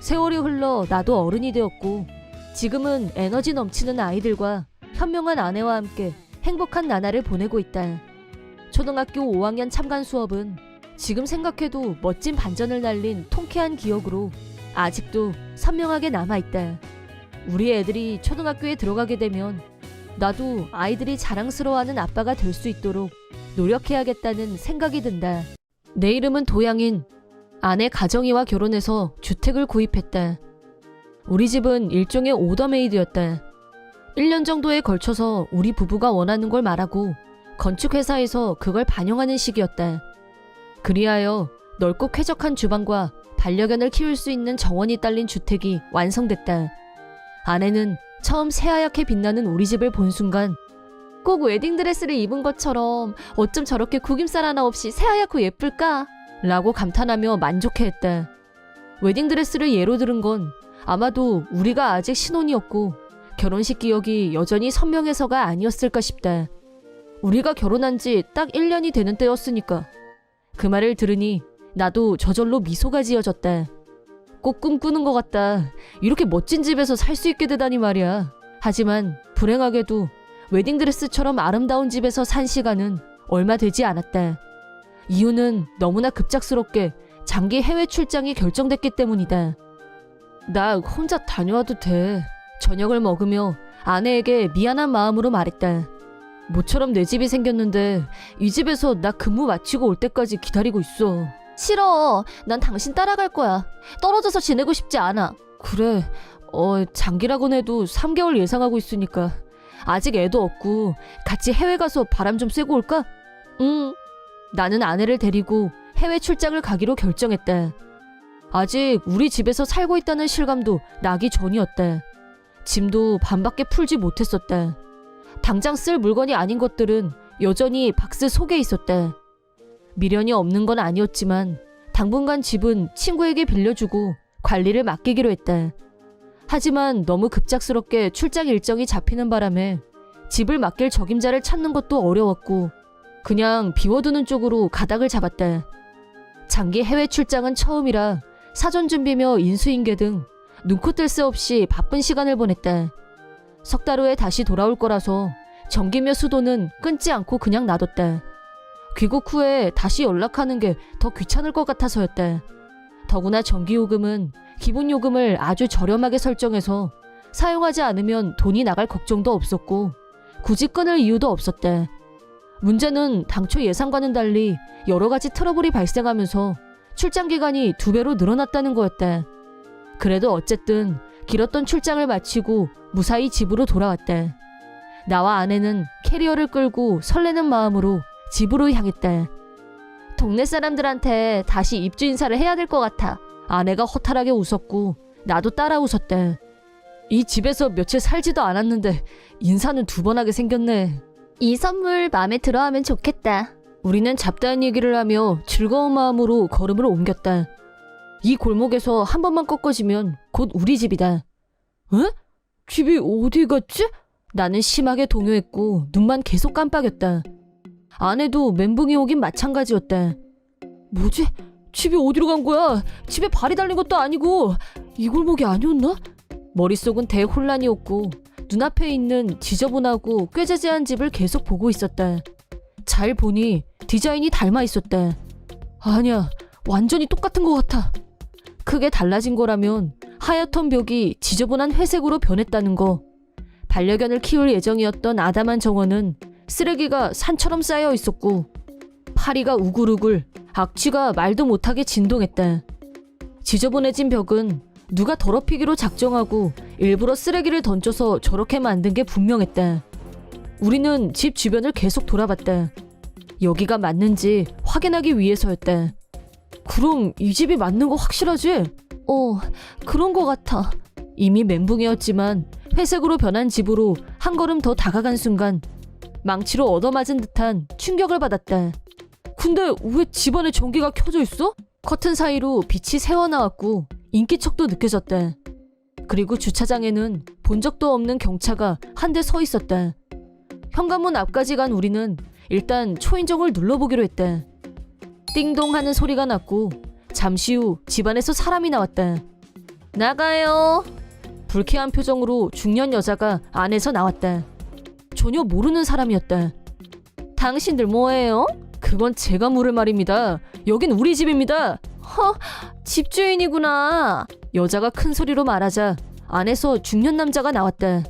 세월이 흘러 나도 어른이 되었고 지금은 에너지 넘치는 아이들과 현명한 아내와 함께 행복한 나날을 보내고 있다. 초등학교 5학년 참관 수업은 지금 생각해도 멋진 반전을 날린 통쾌한 기억으로 아직도 선명하게 남아있다. 우리 애들이 초등학교에 들어가게 되면 나도 아이들이 자랑스러워하는 아빠가 될 수 있도록 노력해야겠다는 생각이 든다. 내 이름은 도양인. 아내 가정이와 결혼해서 주택을 구입했다. 우리 집은 일종의 오더메이드였다. 1년 정도에 걸쳐서 우리 부부가 원하는 걸 말하고 건축회사에서 그걸 반영하는 시기였다. 그리하여 넓고 쾌적한 주방과 반려견을 키울 수 있는 정원이 딸린 주택이 완성됐다. 아내는 처음 새하얗게 빛나는 우리 집을 본 순간 꼭 웨딩드레스를 입은 것처럼 어쩜 저렇게 구김살 하나 없이 새하얗고 예쁠까? 라고 감탄하며 만족해했다. 웨딩드레스를 예로 들은 건 아마도 우리가 아직 신혼이었고 결혼식 기억이 여전히 선명해서가 아니었을까 싶다. 우리가 결혼한 지 딱 1년이 되는 때였으니까. 그 말을 들으니 나도 저절로 미소가 지어졌다. 꼭 꿈꾸는 것 같다. 이렇게 멋진 집에서 살 수 있게 되다니 말이야. 하지만 불행하게도 웨딩드레스처럼 아름다운 집에서 산 시간은 얼마 되지 않았다. 이유는 너무나 급작스럽게 장기 해외 출장이 결정됐기 때문이다. 나 혼자 다녀와도 돼. 저녁을 먹으며 아내에게 미안한 마음으로 말했다. 모처럼 내 집이 생겼는데 이 집에서 나 근무 마치고 올 때까지 기다리고 있어. 싫어. 난 당신 따라갈 거야. 떨어져서 지내고 싶지 않아. 그래. 장기라곤 해도 3개월 예상하고 있으니까. 아직 애도 없고 같이 해외 가서 바람 좀 쐬고 올까? 응. 나는 아내를 데리고 해외 출장을 가기로 결정했다. 아직 우리 집에서 살고 있다는 실감도 나기 전이었다. 짐도 반밖에 풀지 못했었다. 당장 쓸 물건이 아닌 것들은 여전히 박스 속에 있었다. 미련이 없는 건 아니었지만 당분간 집은 친구에게 빌려주고 관리를 맡기기로 했다. 하지만 너무 급작스럽게 출장 일정이 잡히는 바람에 집을 맡길 적임자를 찾는 것도 어려웠고 그냥 비워두는 쪽으로 가닥을 잡았다. 장기 해외 출장은 처음이라 사전 준비며 인수인계 등 눈코 뜰 새 없이 바쁜 시간을 보냈다. 석 달 후에 다시 돌아올 거라서 전기며 수도는 끊지 않고 그냥 놔뒀다. 귀국 후에 다시 연락하는 게 더 귀찮을 것 같아서였다. 더구나 전기요금은 기본 요금을 아주 저렴하게 설정해서 사용하지 않으면 돈이 나갈 걱정도 없었고 굳이 끊을 이유도 없었다. 문제는 당초 예상과는 달리 여러 가지 트러블이 발생하면서 출장 기간이 2배로 늘어났다는 거였다. 그래도 어쨌든 길었던 출장을 마치고 무사히 집으로 돌아왔다. 나와 아내는 캐리어를 끌고 설레는 마음으로 집으로 향했다. 동네 사람들한테 다시 입주 인사를 해야 될 것 같아. 아내가 허탈하게 웃었고 나도 따라 웃었다. 이 집에서 며칠 살지도 않았는데 인사는 2번 하게 생겼네. 이 선물 마음에 들어하면 좋겠다. 우리는 잡다한 얘기를 하며 즐거운 마음으로 걸음을 옮겼다. 이 골목에서 한 번만 꺾어지면 곧 우리 집이다. 에? 집이 어디 갔지? 나는 심하게 동요했고 눈만 계속 깜빡였다. 아내도 멘붕이 오긴 마찬가지였다. 뭐지? 집이 어디로 간 거야? 집에 발이 달린 것도 아니고 이 골목이 아니었나? 머릿속은 대혼란이었고 눈앞에 있는 지저분하고 꾀재재한 집을 계속 보고 있었다. 잘 보니 디자인이 닮아 있었다. 아니야, 완전히 똑같은 것 같아. 크게 달라진 거라면 하얗던 벽이 지저분한 회색으로 변했다는 거. 반려견을 키울 예정이었던 아담한 정원은 쓰레기가 산처럼 쌓여 있었고 파리가 우글우글, 악취가 말도 못하게 진동했다. 지저분해진 벽은 누가 더럽히기로 작정하고 일부러 쓰레기를 던져서 저렇게 만든 게 분명했다. 우리는 집 주변을 계속 돌아봤다. 여기가 맞는지 확인하기 위해서였다. 그럼 이 집이 맞는 거 확실하지? 그런 거 같아. 이미 멘붕이었지만 회색으로 변한 집으로 한 걸음 더 다가간 순간 망치로 얻어맞은 듯한 충격을 받았다. 근데 왜 집안에 전기가 켜져 있어? 커튼 사이로 빛이 새어나왔고 인기척도 느껴졌다. 그리고 주차장에는 본 적도 없는 경차가 한 대 서 있었다. 현관문 앞까지 간 우리는 일단 초인종을 눌러보기로 했다. 띵동 하는 소리가 났고 잠시 후 집안에서 사람이 나왔다. 나가요. 불쾌한 표정으로 중년 여자가 안에서 나왔다. 전혀 모르는 사람이었다. 당신들 뭐해요? 그건 제가 물을 말입니다. 여긴 우리 집입니다. 집주인이구나. 여자가 큰 소리로 말하자 안에서 중년 남자가 나왔다.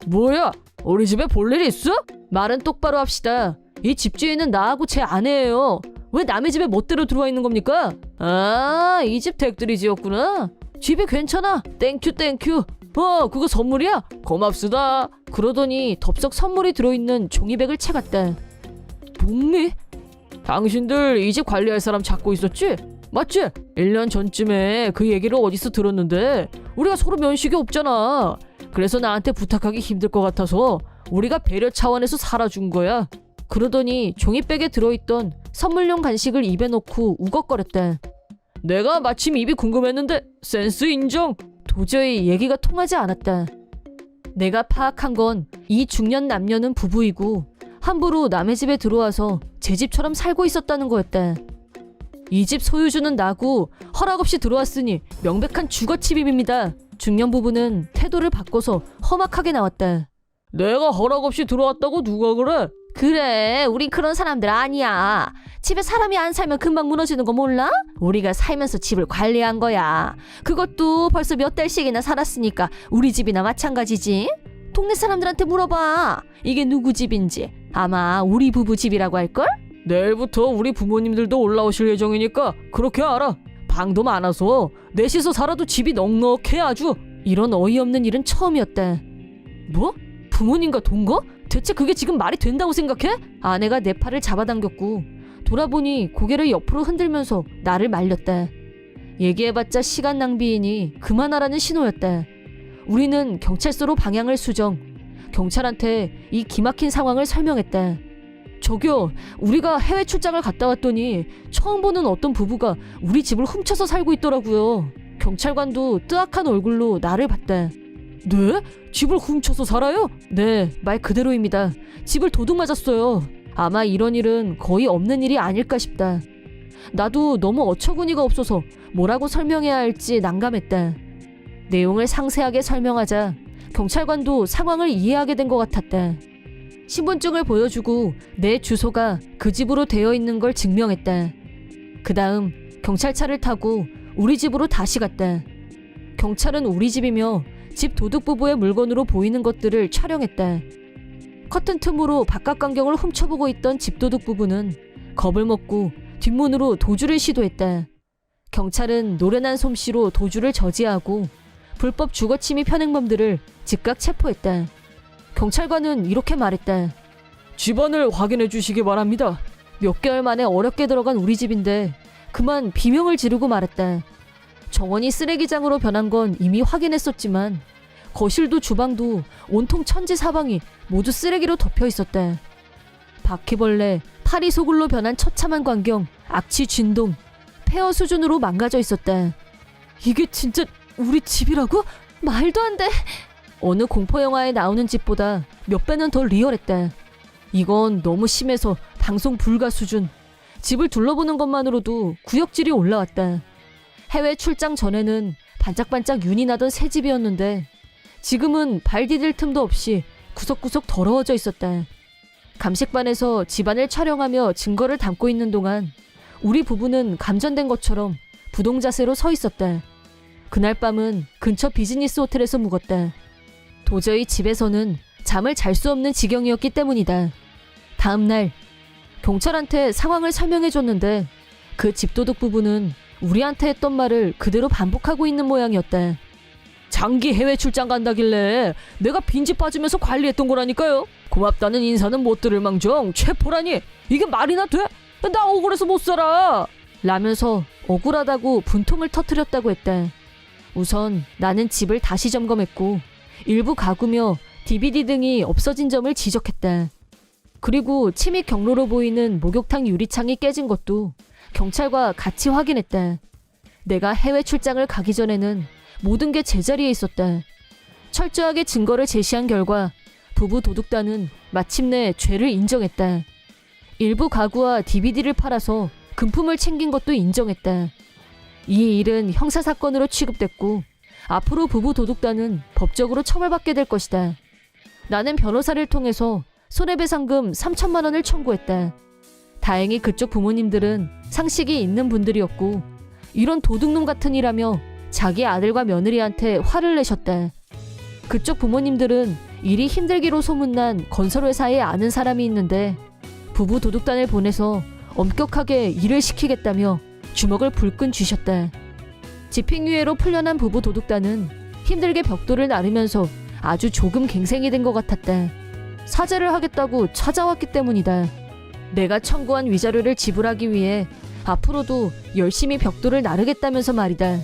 뭐야? 우리 집에 볼 일이 있어? 말은 똑바로 합시다. 이 집주인은 나하고 제 아내예요. 왜 남의 집에 멋대로 들어와 있는 겁니까? 아, 이 집 댁들이 지었구나. 집이 괜찮아. 땡큐 땡큐. 그거 선물이야? 고맙습니다. 그러더니 덥석 선물이 들어있는 종이백을 채갔다. 목리? 당신들 이 집 관리할 사람 찾고 있었지? 맞지? 1년 전쯤에 그 얘기를 어디서 들었는데 우리가 서로 면식이 없잖아. 그래서 나한테 부탁하기 힘들 것 같아서 우리가 배려 차원에서 살아준 거야. 그러더니 종이백에 들어있던 선물용 간식을 입에 넣고 우걱거렸다. 내가 마침 입이 궁금했는데 센스 인정. 도저히 얘기가 통하지 않았다. 내가 파악한 건 이 중년 남녀는 부부이고 함부로 남의 집에 들어와서 제 집처럼 살고 있었다는 거였다. 이 집 소유주는 나고 허락 없이 들어왔으니 명백한 주거 침입입니다. 중년 부부는 태도를 바꿔서 험악하게 나왔다. 내가 허락 없이 들어왔다고 누가 그래? 그래, 우린 그런 사람들 아니야. 집에 사람이 안 살면 금방 무너지는 거 몰라? 우리가 살면서 집을 관리한 거야. 그것도 벌써 몇 달씩이나 살았으니까 우리 집이나 마찬가지지. 동네 사람들한테 물어봐. 이게 누구 집인지. 아마 우리 부부 집이라고 할걸? 내일부터 우리 부모님들도 올라오실 예정이니까 그렇게 알아. 방도 많아서 넷이서 살아도 집이 넉넉해 아주. 이런 어이없는 일은 처음이었다. 뭐? 부모님과 동거? 대체 그게 지금 말이 된다고 생각해? 아내가 내 팔을 잡아당겼고 돌아보니 고개를 옆으로 흔들면서 나를 말렸다. 얘기해봤자 시간 낭비이니 그만하라는 신호였다. 우리는 경찰서로 방향을 수정. 경찰한테 이 기막힌 상황을 설명했다. 저기요, 우리가 해외 출장을 갔다 왔더니 처음 보는 어떤 부부가 우리 집을 훔쳐서 살고 있더라고요. 경찰관도 뜨악한 얼굴로 나를 봤다. 네? 집을 훔쳐서 살아요? 네, 말 그대로입니다. 집을 도둑 맞았어요. 아마 이런 일은 거의 없는 일이 아닐까 싶다. 나도 너무 어처구니가 없어서 뭐라고 설명해야 할지 난감했다. 내용을 상세하게 설명하자 경찰관도 상황을 이해하게 된 것 같았다. 신분증을 보여주고 내 주소가 그 집으로 되어 있는 걸 증명했다. 그 다음 경찰차를 타고 우리 집으로 다시 갔다. 경찰은 우리 집이며 집 도둑 부부의 물건으로 보이는 것들을 촬영했다. 커튼 틈으로 바깥 광경을 훔쳐보고 있던 집 도둑 부부는 겁을 먹고 뒷문으로 도주를 시도했다. 경찰은 노련한 솜씨로 도주를 저지하고 불법 주거 침입 현행범들을 즉각 체포했다. 경찰관은 이렇게 말했다. 집안을 확인해 주시기 바랍니다. 몇 개월 만에 어렵게 들어간 우리 집인데 그만 비명을 지르고 말했다. 정원이 쓰레기장으로 변한 건 이미 확인했었지만 거실도 주방도 온통 천지사방이 모두 쓰레기로 덮여 있었다. 바퀴벌레, 파리 소굴로 변한 처참한 광경, 악취 진동, 폐허 수준으로 망가져 있었다. 이게 진짜 우리 집이라고? 말도 안 돼. 어느 공포영화에 나오는 집보다 몇 배는 더 리얼했다. 이건 너무 심해서 방송 불가 수준. 집을 둘러보는 것만으로도 구역질이 올라왔다. 해외 출장 전에는 반짝반짝 윤이 나던 새 집이었는데 지금은 발 디딜 틈도 없이 구석구석 더러워져 있었다. 감식반에서 집안을 촬영하며 증거를 담고 있는 동안 우리 부부는 감전된 것처럼 부동 자세로 서 있었다. 그날 밤은 근처 비즈니스 호텔에서 묵었다. 도저히 집에서는 잠을 잘 수 없는 지경이었기 때문이다. 다음 날 경찰한테 상황을 설명해줬는데 그 집도둑 부부는 우리한테 했던 말을 그대로 반복하고 있는 모양이었다. 장기 해외 출장 간다길래 내가 빈집 봐주면서 관리했던 거라니까요. 고맙다는 인사는 못 들을 망정 체포라니 이게 말이나 돼? 나 억울해서 못 살아 라면서 억울하다고 분통을 터뜨렸다고 했다. 우선 나는 집을 다시 점검했고 일부 가구며 DVD 등이 없어진 점을 지적했다. 그리고 침입 경로로 보이는 목욕탕 유리창이 깨진 것도 경찰과 같이 확인했다. 내가 해외 출장을 가기 전에는 모든 게 제자리에 있었다. 철저하게 증거를 제시한 결과 부부 도둑단은 마침내 죄를 인정했다. 일부 가구와 DVD를 팔아서 금품을 챙긴 것도 인정했다. 이 일은 형사사건으로 취급됐고 앞으로 부부 도둑단은 법적으로 처벌받게 될 것이다. 나는 변호사를 통해서 손해배상금 3천만 원을 청구했다. 다행히 그쪽 부모님들은 상식이 있는 분들이었고 이런 도둑놈 같은 일하며 자기 아들과 며느리한테 화를 내셨다. 그쪽 부모님들은 일이 힘들기로 소문난 건설회사에 아는 사람이 있는데 부부 도둑단을 보내서 엄격하게 일을 시키겠다며 주먹을 불끈 쥐셨다. 집행유예로 풀려난 부부 도둑단은 힘들게 벽돌을 나르면서 아주 조금 갱생이 된 것 같았다. 사죄를 하겠다고 찾아왔기 때문이다. 내가 청구한 위자료를 지불하기 위해 앞으로도 열심히 벽돌을 나르겠다면서 말이다.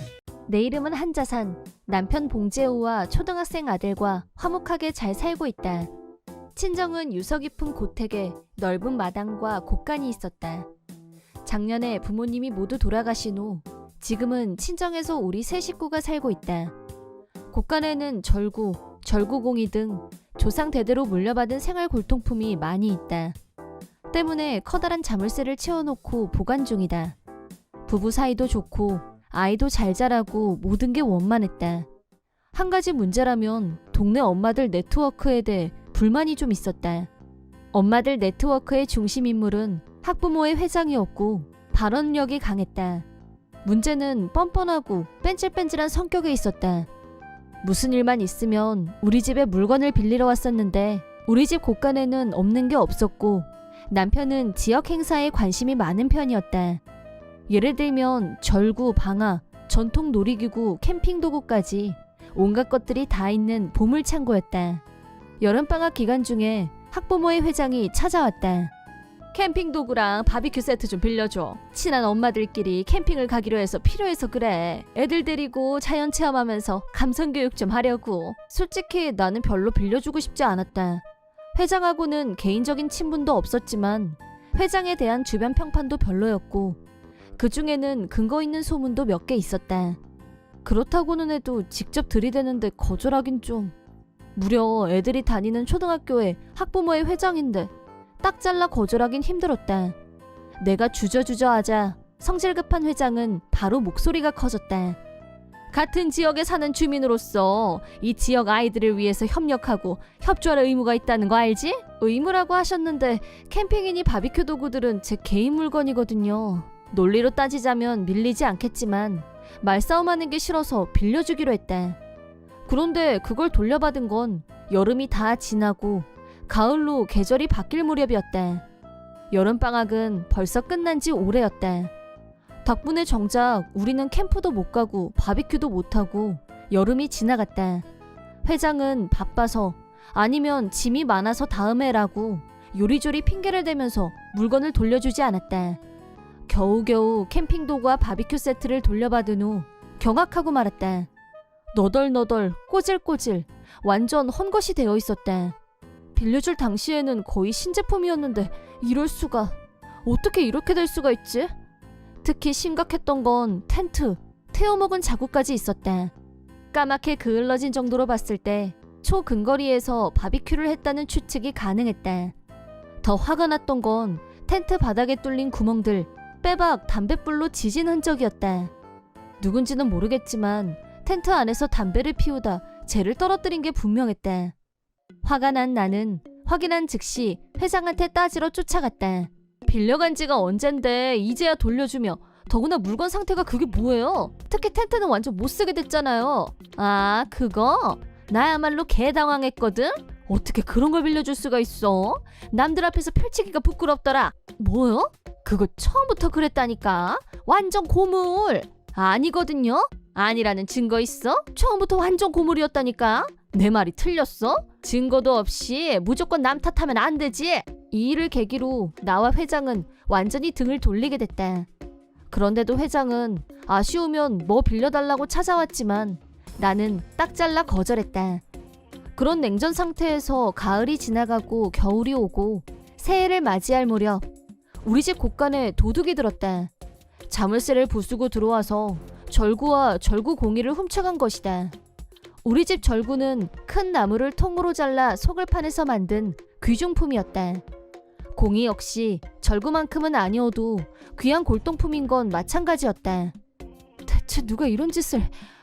내 이름은 한자산. 남편 봉재우와 초등학생 아들과 화목하게 잘 살고 있다. 친정은 유서 깊은 고택에 넓은 마당과 곳간이 있었다. 작년에 부모님이 모두 돌아가신 후 지금은 친정에서 우리 세 식구가 살고 있다. 곳간에는 절구, 절구공이 등 조상 대대로 물려받은 생활 골동품이 많이 있다. 때문에 커다란 자물쇠를 채워놓고 보관 중이다. 부부 사이도 좋고 아이도 잘 자라고 모든 게 원만했다. 한 가지 문제라면 동네 엄마들 네트워크에 대해 불만이 좀 있었다. 엄마들 네트워크의 중심 인물은 학부모의 회장이었고 발언력이 강했다. 문제는 뻔뻔하고 뺀질뺀질한 성격에 있었다. 무슨 일만 있으면 우리 집에 물건을 빌리러 왔었는데 우리 집 곳간에는 없는 게 없었고 남편은 지역 행사에 관심이 많은 편이었다. 예를 들면 절구, 방아, 전통 놀이기구, 캠핑 도구까지 온갖 것들이 다 있는 보물창고였다. 여름방학 기간 중에 학부모의 회장이 찾아왔다. 캠핑 도구랑 바비큐 세트 좀 빌려줘. 친한 엄마들끼리 캠핑을 가기로 해서 필요해서 그래. 애들 데리고 자연 체험하면서 감성교육 좀 하려고. 솔직히 나는 별로 빌려주고 싶지 않았다. 회장하고는 개인적인 친분도 없었지만 회장에 대한 주변 평판도 별로였고 그 중에는 근거 있는 소문도 몇 개 있었다. 그렇다고는 해도 직접 들이대는데 거절하긴 좀. 무려 애들이 다니는 초등학교에 학부모의 회장인데 딱 잘라 거절하긴 힘들었다. 내가 주저주저 하자 성질 급한 회장은 바로 목소리가 커졌다. 같은 지역에 사는 주민으로서 이 지역 아이들을 위해서 협력하고 협조할 의무가 있다는 거 알지? 의무라고 하셨는데 캠핑이니 바비큐 도구들은 제 개인 물건이거든요. 논리로 따지자면 밀리지 않겠지만 말싸움하는 게 싫어서 빌려주기로 했다. 그런데 그걸 돌려받은 건 여름이 다 지나고 가을로 계절이 바뀔 무렵이었다. 여름방학은 벌써 끝난 지 오래였다. 덕분에 정작 우리는 캠프도 못 가고 바비큐도 못 하고 여름이 지나갔다. 회장은 바빠서 아니면 짐이 많아서 다음에라고 요리조리 핑계를 대면서 물건을 돌려주지 않았다. 겨우겨우 캠핑 도구와 바비큐 세트를 돌려받은 후 경악하고 말았다. 너덜너덜 꼬질꼬질 완전 헌것이 되어 있었다. 빌려줄 당시에는 거의 신제품이었는데 이럴 수가. 어떻게 이렇게 될 수가 있지? 특히 심각했던 건 텐트, 태워먹은 자국까지 있었다. 까맣게 그을러진 정도로 봤을 때 초근거리에서 바비큐를 했다는 추측이 가능했다. 더 화가 났던 건 텐트 바닥에 뚫린 구멍들, 빼박 담뱃불로 지진 흔적이었다. 누군지는 모르겠지만 텐트 안에서 담배를 피우다 쟤를 떨어뜨린 게 분명했다. 화가 난 나는 확인한 즉시 회장한테 따지러 쫓아갔다. 빌려간 지가 언젠데 이제야 돌려주며, 더구나 물건 상태가 그게 뭐예요? 특히 텐트는 완전 못 쓰게 됐잖아요. 아, 그거? 나야말로 개당황했거든? 어떻게 그런 걸 빌려줄 수가 있어? 남들 앞에서 펼치기가 부끄럽더라. 뭐요? 그거 처음부터 그랬다니까. 완전 고물. 아니거든요? 아니라는 증거 있어? 처음부터 완전 고물이었다니까. 내 말이 틀렸어? 증거도 없이 무조건 남 탓하면 안 되지. 이 일을 계기로 나와 회장은 완전히 등을 돌리게 됐다. 그런데도 회장은 아쉬우면 뭐 빌려달라고 찾아왔지만 나는 딱 잘라 거절했다. 그런 냉전 상태에서 가을이 지나가고 겨울이 오고 새해를 맞이할 무렵 우리 집 곳간에 도둑이 들었다. 자물쇠를 부수고 들어와서 절구와 절구 공이를 훔쳐간 것이다. 우리 집 절구는 큰 나무를 통으로 잘라 속을 파내서 만든 귀중품이었다. 공이 역시 절구만큼은 아니어도 귀한 골동품인 건 마찬가지였다. 대체 누가 이런 짓을...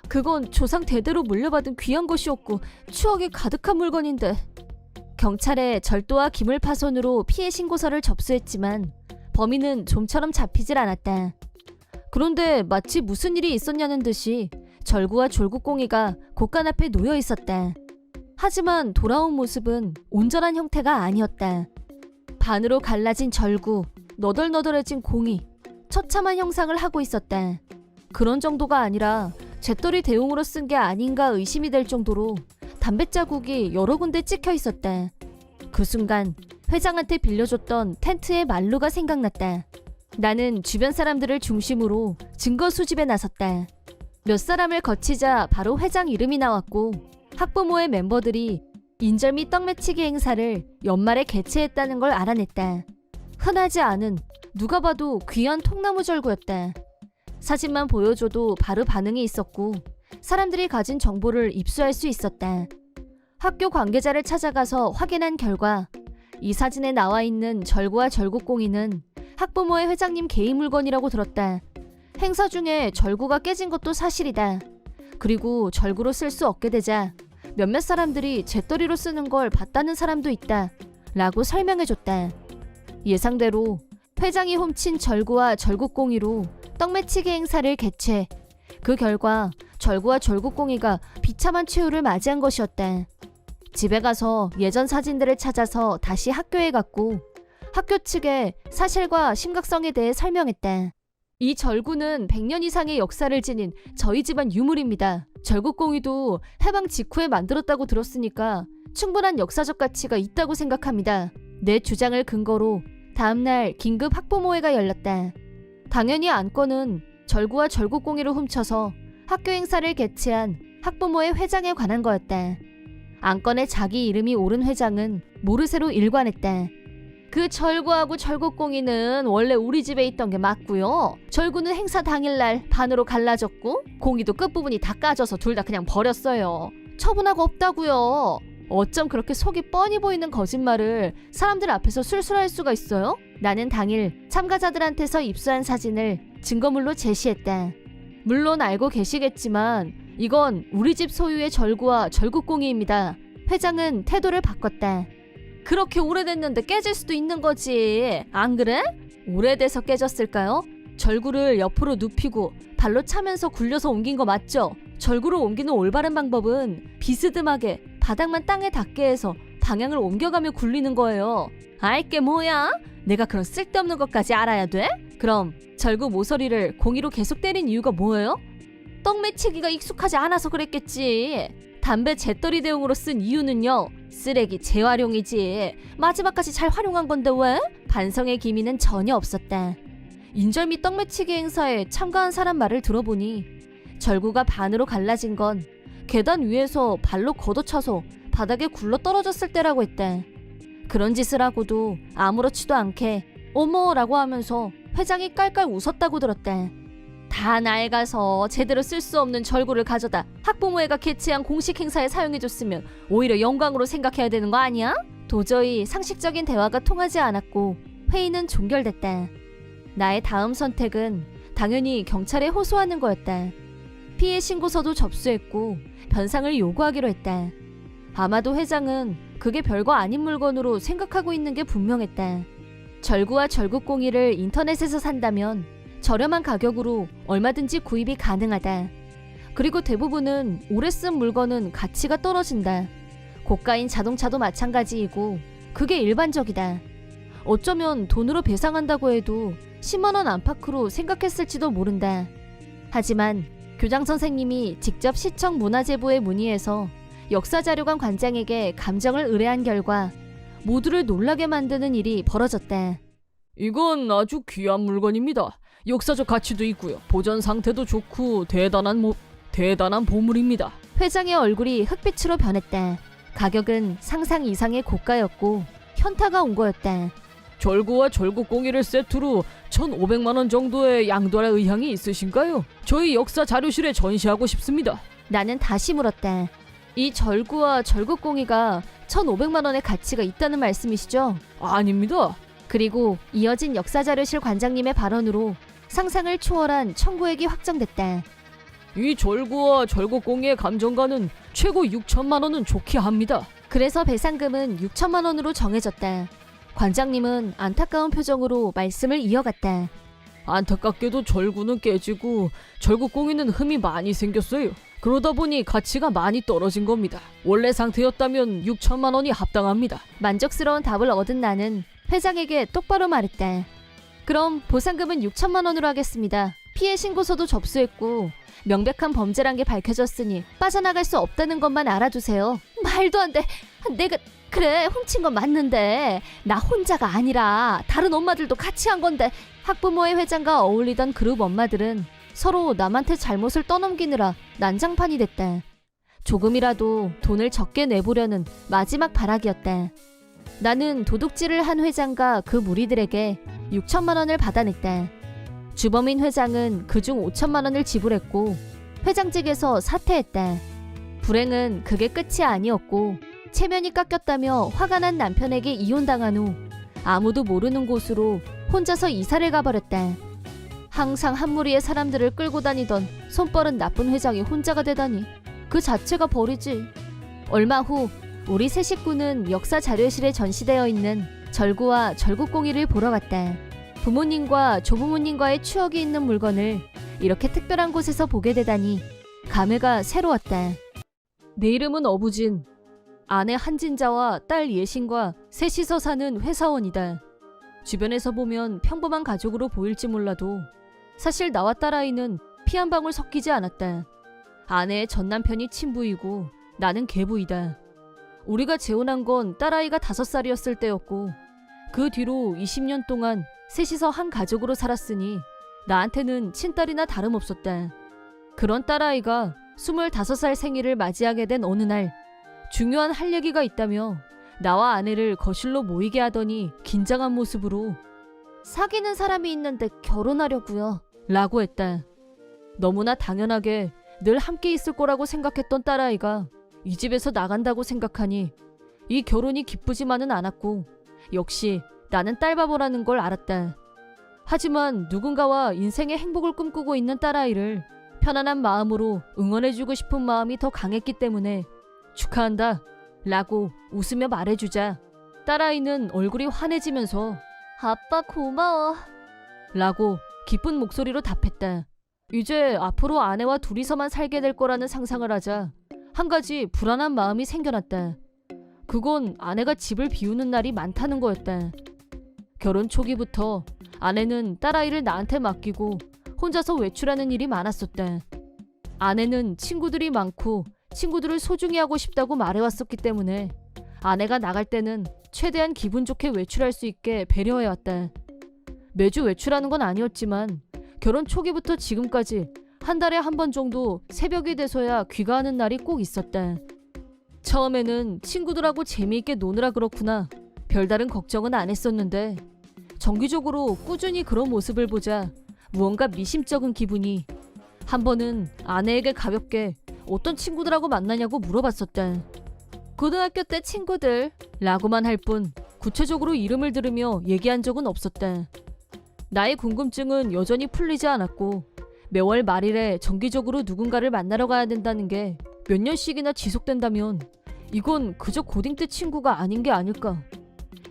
그건 조상 대대로 물려받은 귀한 것이었고 추억이 가득한 물건인데. 경찰에 절도와 기물 파손으로 피해 신고서를 접수했지만 범인은 좀처럼 잡히질 않았다. 그런데 마치 무슨 일이 있었냐는 듯이 절구와 졸구공이가 곳간 앞에 놓여 있었다. 하지만 돌아온 모습은 온전한 형태가 아니었다. 반으로 갈라진 절구, 너덜너덜해진 공이 처참한 형상을 하고 있었다. 그런 정도가 아니라 재떨이 대용으로 쓴 게 아닌가 의심이 될 정도로 담배 자국이 여러 군데 찍혀 있었다. 그 순간 회장한테 빌려줬던 텐트의 말루가 생각났다. 나는 주변 사람들을 중심으로 증거 수집에 나섰다. 몇 사람을 거치자 바로 회장 이름이 나왔고 학부모의 멤버들이 인절미 떡매치기 행사를 연말에 개최했다는 걸 알아냈다. 흔하지 않은, 누가 봐도 귀한 통나무 절구였다. 사진만 보여줘도 바로 반응이 있었고 사람들이 가진 정보를 입수할 수 있었다. 학교 관계자를 찾아가서 확인한 결과 이 사진에 나와 있는 절구와 절구공이는 학부모의 회장님 개인 물건이라고 들었다. 행사 중에 절구가 깨진 것도 사실이다. 그리고 절구로 쓸 수 없게 되자 몇몇 사람들이 재떨이로 쓰는 걸 봤다는 사람도 있다 라고 설명해줬다. 예상대로 회장이 훔친 절구와 절구공이로 떡매치기 행사를 개최. 그 결과 절구와 절구공이가 비참한 최후를 맞이한 것이었다. 집에 가서 예전 사진들을 찾아서 다시 학교에 갔고 학교 측에 사실과 심각성에 대해 설명했다. 이 절구는 100년 이상의 역사를 지닌 저희 집안 유물입니다. 절구공이도 해방 직후에 만들었다고 들었으니까 충분한 역사적 가치가 있다고 생각합니다. 내 주장을 근거로 다음날 긴급 학부모회가 열렸다. 당연히 안건은 절구와 절구공이를 훔쳐서 학교 행사를 개최한 학부모의 회장에 관한 거였다. 안건에 자기 이름이 오른 회장은 모르쇠로 일관했다. 그 절구하고 절구공이는 원래 우리 집에 있던 게 맞고요. 절구는 행사 당일날 반으로 갈라졌고 공이도 끝부분이 다 까져서 둘 다 그냥 버렸어요. 처분하고 없다고요. 어쩜 그렇게 속이 뻔히 보이는 거짓말을 사람들 앞에서 술술할 수가 있어요? 나는 당일 참가자들한테서 입수한 사진을 증거물로 제시했다. 물론 알고 계시겠지만 이건 우리 집 소유의 절구와 절구공이입니다. 회장은 태도를 바꿨다. 그렇게 오래됐는데 깨질 수도 있는 거지. 안 그래? 오래돼서 깨졌을까요? 절구를 옆으로 눕히고 발로 차면서 굴려서 옮긴 거 맞죠? 절구를 옮기는 올바른 방법은 비스듬하게 바닥만 땅에 닿게 해서 방향을 옮겨가며 굴리는 거예요. 알게 뭐야? 내가 그런 쓸데없는 것까지 알아야 돼? 그럼 절구 모서리를 공이로 계속 때린 이유가 뭐예요? 떡매치기가 익숙하지 않아서 그랬겠지. 담배 재떨이 대용으로 쓴 이유는요. 쓰레기 재활용이지. 마지막까지 잘 활용한 건데 왜? 반성의 기미는 전혀 없었다. 인절미 떡매치기 행사에 참가한 사람 말을 들어보니 절구가 반으로 갈라진 건 계단 위에서 발로 걷어차서 바닥에 굴러 떨어졌을 때라고 했대. 그런 짓을 하고도 아무렇지도 않게 어머라고 하면서 회장이 깔깔 웃었다고 들었대. 다 낡아서 제대로 쓸 수 없는 절구를 가져다 학부모회가 개최한 공식 행사에 사용해줬으면 오히려 영광으로 생각해야 되는 거 아니야? 도저히 상식적인 대화가 통하지 않았고 회의는 종결됐다. 나의 다음 선택은 당연히 경찰에 호소하는 거였다. 피해 신고서도 접수했고 변상을 요구하기로 했다. 아마도 회장은 그게 별거 아닌 물건으로 생각하고 있는 게 분명했다. 절구와 절구꽁이를 인터넷에서 산다면 저렴한 가격으로 얼마든지 구입이 가능하다. 그리고 대부분은 오래 쓴 물건은 가치가 떨어진다. 고가인 자동차도 마찬가지이고 그게 일반적이다. 어쩌면 돈으로 배상한다고 해도 10만 원 안팎으로 생각했을지도 모른다. 하지만 교장 선생님이 직접 시청 문화재부에 문의해서 역사자료관 관장에게 감정을 의뢰한 결과 모두를 놀라게 만드는 일이 벌어졌다. 이건 아주 귀한 물건입니다. 역사적 가치도 있고요. 보존 상태도 좋고 대단한 보물입니다. 회장의 얼굴이 흑빛으로 변했다. 가격은 상상 이상의 고가였고 현타가 온 거였다. 절구와 절구꽁이를 세트로 1,500만 원 정도의 양도할 의향이 있으신가요? 저희 역사 자료실에 전시하고 싶습니다. 나는 다시 물었다. 이 절구와 절구꽁이가 1,500만 원의 가치가 있다는 말씀이시죠? 아닙니다. 그리고 이어진 역사자료실 관장님의 발언으로 상상을 초월한 청구액이 확정됐다. 이 절구와 절구꽁이의 감정가는 최고 6천만 원은 좋게 합니다. 그래서 배상금은 6천만 원으로 정해졌다. 관장님은 안타까운 표정으로 말씀을 이어갔다. 안타깝게도 절구는 깨지고 절구꽁이는 흠이 많이 생겼어요. 그러다 보니 가치가 많이 떨어진 겁니다. 원래 상태였다면 6천만 원이 합당합니다. 만족스러운 답을 얻은 나는 회장에게 똑바로 말했다. 그럼 보상금은 6천만 원으로 하겠습니다. 피해 신고서도 접수했고 명백한 범죄란 게 밝혀졌으니 빠져나갈 수 없다는 것만 알아두세요. 말도 안 돼. 내가 그래 훔친 건 맞는데 나 혼자가 아니라 다른 엄마들도 같이 한 건데. 학부모회 회장과 어울리던 그룹 엄마들은 서로 남한테 잘못을 떠넘기느라 난장판이 됐다. 조금이라도 돈을 적게 내보려는 마지막 발악이었다. 나는 도둑질을 한 회장과 그 무리들에게 6천만 원을 받아냈다. 주범인 회장은 그중 5천만 원을 지불했고 회장직에서 사퇴했다. 불행은 그게 끝이 아니었고 체면이 깎였다며 화가 난 남편에게 이혼당한 후 아무도 모르는 곳으로 혼자서 이사를 가버렸다. 항상 한 무리의 사람들을 끌고 다니던 손버릇 나쁜 회장이 혼자가 되다니 그 자체가 벌이지. 얼마 후 우리 세 식구는 역사 자료실에 전시되어 있는 절구와 절구꽁이를 보러 갔다. 부모님과 조부모님과의 추억이 있는 물건을 이렇게 특별한 곳에서 보게 되다니 감회가 새로웠다. 내 이름은 어부진. 아내 한진자와 딸 예신과 셋이서 사는 회사원이다. 주변에서 보면 평범한 가족으로 보일지 몰라도 사실 나와 딸아이는 피 한 방울 섞이지 않았다. 아내의 전남편이 친부이고 나는 계부이다. 우리가 재혼한 건 딸아이가 5살이었을 때였고 그 뒤로 20년 동안 셋이서 한 가족으로 살았으니 나한테는 친딸이나 다름없었다. 그런 딸아이가 25살 생일을 맞이하게 된 어느 날 중요한 할 얘기가 있다며 나와 아내를 거실로 모이게 하더니 긴장한 모습으로 사귀는 사람이 있는데 결혼하려고요. 라고 했다. 너무나 당연하게 늘 함께 있을 거라고 생각했던 딸아이가 이 집에서 나간다고 생각하니 이 결혼이 기쁘지만은 않았고 역시 나는 딸바보라는 걸 알았다. 하지만 누군가와 인생의 행복을 꿈꾸고 있는 딸아이를 편안한 마음으로 응원해주고 싶은 마음이 더 강했기 때문에 축하한다 라고 웃으며 말해주자 딸아이는 얼굴이 환해지면서 아빠 고마워. 라고 기쁜 목소리로 답했다. 이제 앞으로 아내와 둘이서만 살게 될 거라는 상상을 하자 한 가지 불안한 마음이 생겨났다. 그건 아내가 집을 비우는 날이 많다는 거였다. 결혼 초기부터 아내는 딸아이를 나한테 맡기고 혼자서 외출하는 일이 많았었다. 아내는 친구들이 많고 친구들을 소중히 하고 싶다고 말해왔었기 때문에 아내가 나갈 때는 최대한 기분 좋게 외출할 수 있게 배려해왔다. 매주 외출하는 건 아니었지만 결혼 초기부터 지금까지 한 달에 한 번 정도 새벽이 돼서야 귀가하는 날이 꼭 있었다. 처음에는 친구들하고 재미있게 노느라 그렇구나 별다른 걱정은 안 했었는데 정기적으로 꾸준히 그런 모습을 보자 무언가 미심쩍은 기분이. 한 번은 아내에게 가볍게 어떤 친구들하고 만나냐고 물어봤었다. 고등학교 때 친구들 라고만 할 뿐 구체적으로 이름을 들으며 얘기한 적은 없었다. 나의 궁금증은 여전히 풀리지 않았고 매월 말일에 정기적으로 누군가를 만나러 가야 된다는 게 몇 년씩이나 지속된다면 이건 그저 고딩 때 친구가 아닌 게 아닐까.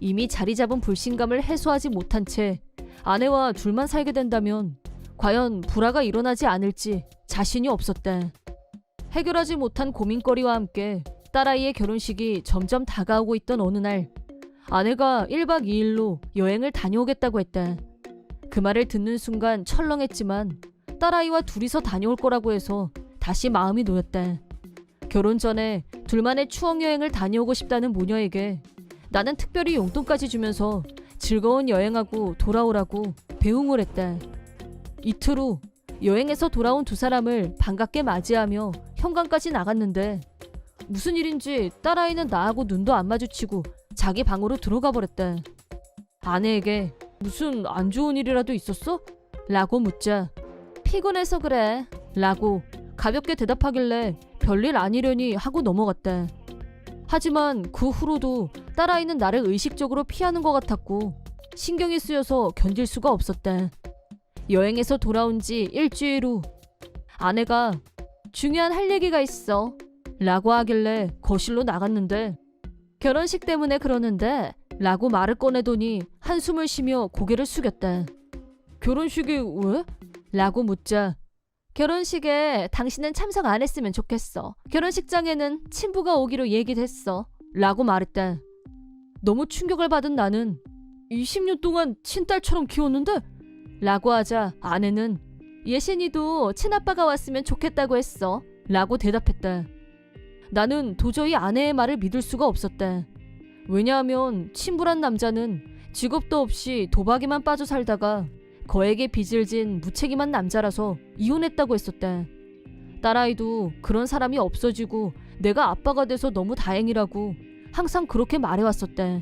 이미 자리 잡은 불신감을 해소하지 못한 채 아내와 둘만 살게 된다면 과연 불화가 일어나지 않을지 자신이 없었다. 해결하지 못한 고민거리와 함께 딸아이의 결혼식이 점점 다가오고 있던 어느 날 아내가 1박 2일로 여행을 다녀오겠다고 했다. 그 말을 듣는 순간 철렁했지만 딸아이와 둘이서 다녀올 거라고 해서 다시 마음이 놓였다. 결혼 전에 둘만의 추억 여행을 다녀오고 싶다는 모녀에게 나는 특별히 용돈까지 주면서 즐거운 여행하고 돌아오라고 배웅을 했다. 이틀 후 여행에서 돌아온 두 사람을 반갑게 맞이하며 현관까지 나갔는데 무슨 일인지 딸아이는 나하고 눈도 안 마주치고 자기 방으로 들어가 버렸다. 아내에게 무슨 안 좋은 일이라도 있었어? 라고 묻자 피곤해서 그래 라고 가볍게 대답하길래 별일 아니려니 하고 넘어갔다. 하지만 그 후로도 딸아이는 나를 의식적으로 피하는 것 같았고 신경이 쓰여서 견딜 수가 없었다. 여행에서 돌아온 지 일주일 후 아내가 중요한 할 얘기가 있어 라고 하길래 거실로 나갔는데 결혼식 때문에 그러는데 라고 말을 꺼내더니 한숨을 쉬며 고개를 숙였다. 결혼식이 왜? 라고 묻자 결혼식에 당신은 참석 안 했으면 좋겠어. 결혼식장에는 친부가 오기로 얘기됐어 라고 말했다. 너무 충격을 받은 나는 20년 동안 친딸처럼 키웠는데? 라고 하자 아내는 예신이도 친아빠가 왔으면 좋겠다고 했어 라고 대답했다. 나는 도저히 아내의 말을 믿을 수가 없었다. 왜냐하면 친부란 남자는 직업도 없이 도박에만 빠져 살다가 거액의 빚을 진 무책임한 남자라서 이혼했다고 했었다. 딸아이도 그런 사람이 없어지고 내가 아빠가 돼서 너무 다행이라고 항상 그렇게 말해왔었다.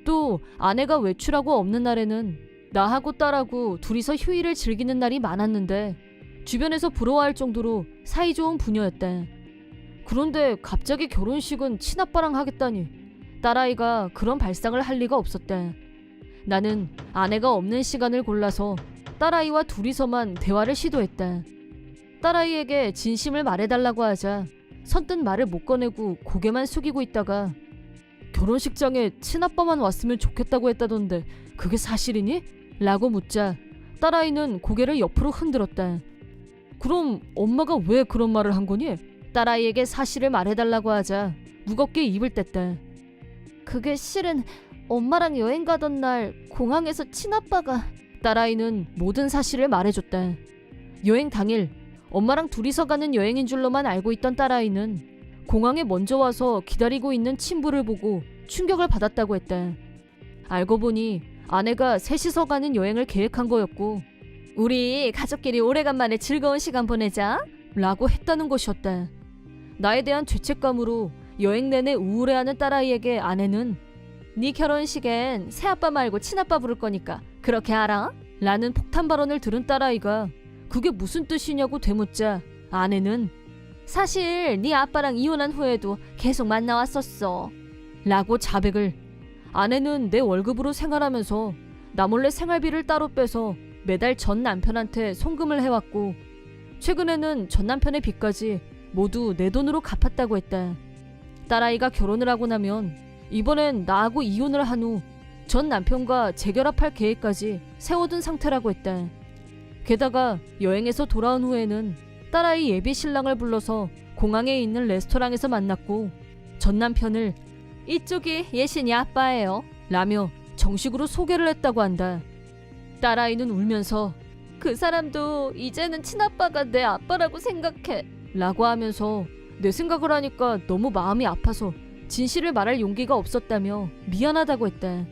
또 아내가 외출하고 없는 날에는 나하고 딸하고 둘이서 휴일을 즐기는 날이 많았는데 주변에서 부러워할 정도로 사이좋은 부녀였다. 그런데 갑자기 결혼식은 친아빠랑 하겠다니 딸아이가 그런 발상을 할 리가 없었다. 나는 아내가 없는 시간을 골라서 딸아이와 둘이서만 대화를 시도했다. 딸아이에게 진심을 말해달라고 하자 선뜻 말을 못 꺼내고 고개만 숙이고 있다가 결혼식장에 친아빠만 왔으면 좋겠다고 했다던데 그게 사실이니? 라고 묻자 딸아이는 고개를 옆으로 흔들었다. 그럼 엄마가 왜 그런 말을 한 거니? 딸아이에게 사실을 말해달라고 하자 무겁게 입을 뗐다. 그게 실은 엄마랑 여행 가던 날 공항에서 친아빠가 딸아이는 모든 사실을 말해줬다. 여행 당일 엄마랑 둘이서 가는 여행인 줄로만 알고 있던 딸아이는 공항에 먼저 와서 기다리고 있는 친부를 보고 충격을 받았다고 했다. 알고 보니 아내가 셋이서 가는 여행을 계획한 거였고 우리 가족끼리 오래간만에 즐거운 시간 보내자 라고 했다는 것이었다. 나에 대한 죄책감으로 여행 내내 우울해하는 딸아이에게 아내는 네 결혼식엔 새아빠 말고 친아빠 부를 거니까 그렇게 알아? 라는 폭탄 발언을 들은 딸아이가 그게 무슨 뜻이냐고 되묻자 아내는 사실 네 아빠랑 이혼한 후에도 계속 만나왔었어 라고 자백을. 아내는 내 월급으로 생활하면서 나 몰래 생활비를 따로 빼서 매달 전 남편한테 송금을 해왔고 최근에는 전 남편의 빚까지 모두 내 돈으로 갚았다고 했다. 딸아이가 결혼을 하고 나면 이번엔 나하고 이혼을 한 후 전 남편과 재결합할 계획까지 세워둔 상태라고 했다. 게다가 여행에서 돌아온 후에는 딸아이 예비 신랑을 불러서 공항에 있는 레스토랑에서 만났고 전 남편을 이쪽이 예신이 아빠예요 라며 정식으로 소개를 했다고 한다. 딸아이는 울면서 그 사람도 이제는 친아빠가 내 아빠라고 생각해 라고 하면서 내 생각을 하니까 너무 마음이 아파서 진실을 말할 용기가 없었다며 미안하다고 했다.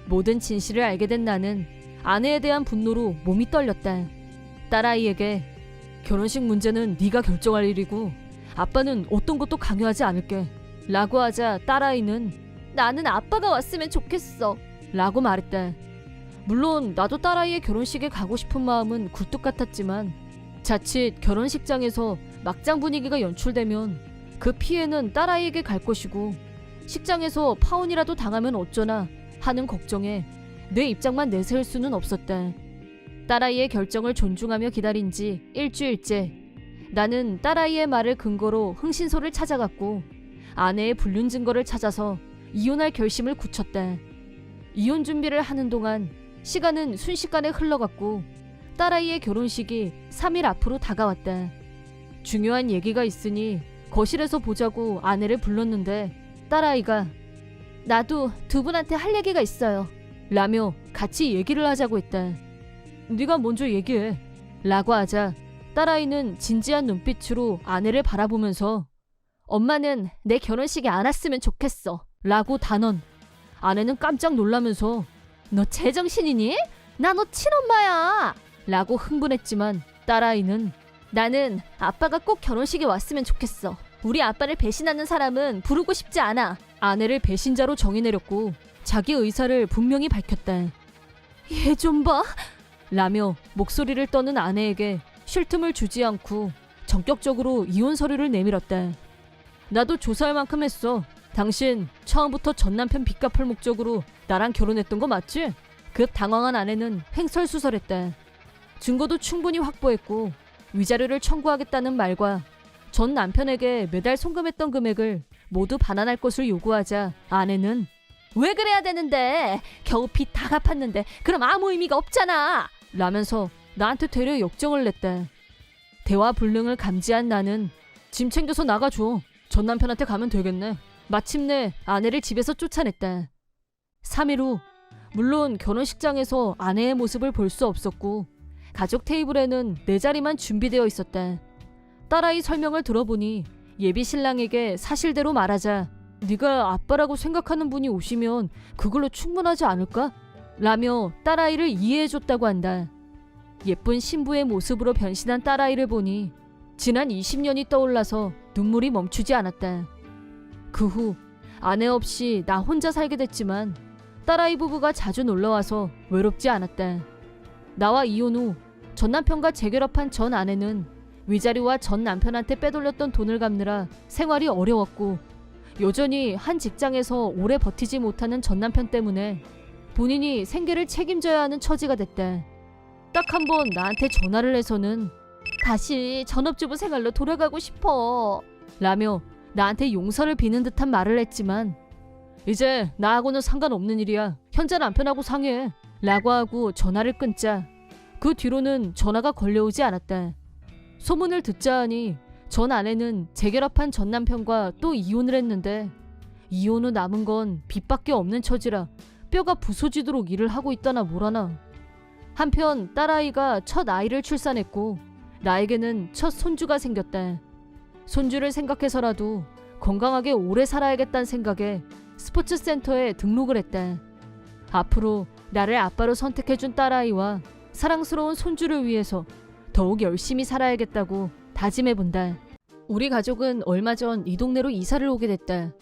모든 진실을 알게 된 나는 아내에 대한 분노로 몸이 떨렸다. 딸아이에게 결혼식 문제는 네가 결정할 일이고 아빠는 어떤 것도 강요하지 않을게. 라고 하자 딸아이는 나는 아빠가 왔으면 좋겠어. 라고 말했다. 물론 나도 딸아이의 결혼식에 가고 싶은 마음은 굴뚝 같았지만 자칫 결혼식장에서 막장 분위기가 연출되면 그 피해는 딸아이에게 갈 것이고 식장에서 파혼이라도 당하면 어쩌나 하는 걱정에 내 입장만 내세울 수는 없었다. 딸아이의 결정을 존중하며 기다린 지 일주일째. 나는 딸아이의 말을 근거로 흥신소를 찾아갔고 아내의 불륜 증거를 찾아서 이혼할 결심을 굳혔다. 이혼 준비를 하는 동안 시간은 순식간에 흘러갔고 딸아이의 결혼식이 3일 앞으로 다가왔다. 중요한 얘기가 있으니 거실에서 보자고 아내를 불렀는데 딸아이가 나도 두 분한테 할 얘기가 있어요. 라며 같이 얘기를 하자고 했다. 네가 먼저 얘기해. 라고 하자 딸아이는 진지한 눈빛으로 아내를 바라보면서 엄마는 내 결혼식에 안 왔으면 좋겠어. 라고 단언. 아내는 깜짝 놀라면서 너 제정신이니? 나 너 친엄마야. 라고 흥분했지만 딸아이는 나는 아빠가 꼭 결혼식에 왔으면 좋겠어. 우리 아빠를 배신하는 사람은 부르고 싶지 않아. 아내를 배신자로 정의 내렸고 자기 의사를 분명히 밝혔다. 얘 좀 봐. 라며 목소리를 떠는 아내에게 쉴 틈을 주지 않고 전격적으로 이혼 서류를 내밀었다. 나도 조사할 만큼 했어. 당신 처음부터 전 남편 빚 갚을 목적으로 나랑 결혼했던 거 맞지? 급 당황한 아내는 횡설수설했다. 증거도 충분히 확보했고 위자료를 청구하겠다는 말과 전 남편에게 매달 송금했던 금액을 모두 반환할 것을 요구하자 아내는 왜 그래야 되는데? 겨우 빚 다 갚았는데 그럼 아무 의미가 없잖아. 라면서 나한테 되려 역정을 냈다. 대화 불능을 감지한 나는 짐 챙겨서 나가줘. 전 남편한테 가면 되겠네. 마침내 아내를 집에서 쫓아냈다. 3일 후 물론 결혼식장에서 아내의 모습을 볼 수 없었고 가족 테이블에는 내 자리만 준비되어 있었다. 딸아이 설명을 들어보니 예비 신랑에게 사실대로 말하자 네가 아빠라고 생각하는 분이 오시면 그걸로 충분하지 않을까? 라며 딸아이를 이해해줬다고 한다. 예쁜 신부의 모습으로 변신한 딸아이를 보니 지난 20년이 떠올라서 눈물이 멈추지 않았다. 그 후 아내 없이 나 혼자 살게 됐지만 딸아이 부부가 자주 놀러와서 외롭지 않았다. 나와 이혼 후 전 남편과 재결합한 전 아내는 위자료와 전 남편한테 빼돌렸던 돈을 갚느라 생활이 어려웠고 여전히 한 직장에서 오래 버티지 못하는 전 남편 때문에 본인이 생계를 책임져야 하는 처지가 됐다. 딱 한 번 나한테 전화를 해서는 다시 전업주부 생활로 돌아가고 싶어. 라며 나한테 용서를 비는 듯한 말을 했지만 이제 나하고는 상관없는 일이야. 현재 남편하고 상의해. 라고 하고 전화를 끊자 그 뒤로는 전화가 걸려오지 않았다. 소문을 듣자 하니 전 아내는 재결합한 전 남편과 또 이혼을 했는데 이혼 후 남은 건 빚밖에 없는 처지라 뼈가 부서지도록 일을 하고 있다나 뭐라나. 한편 딸아이가 첫 아이를 출산했고 나에게는 첫 손주가 생겼다. 손주를 생각해서라도 건강하게 오래 살아야겠다는 생각에 스포츠센터에 등록을 했다. 앞으로 나를 아빠로 선택해준 딸아이와 사랑스러운 손주를 위해서 더욱 열심히 살아야겠다고 다짐해본다. 우리 가족은 얼마 전 이 동네로 이사를 오게 됐다.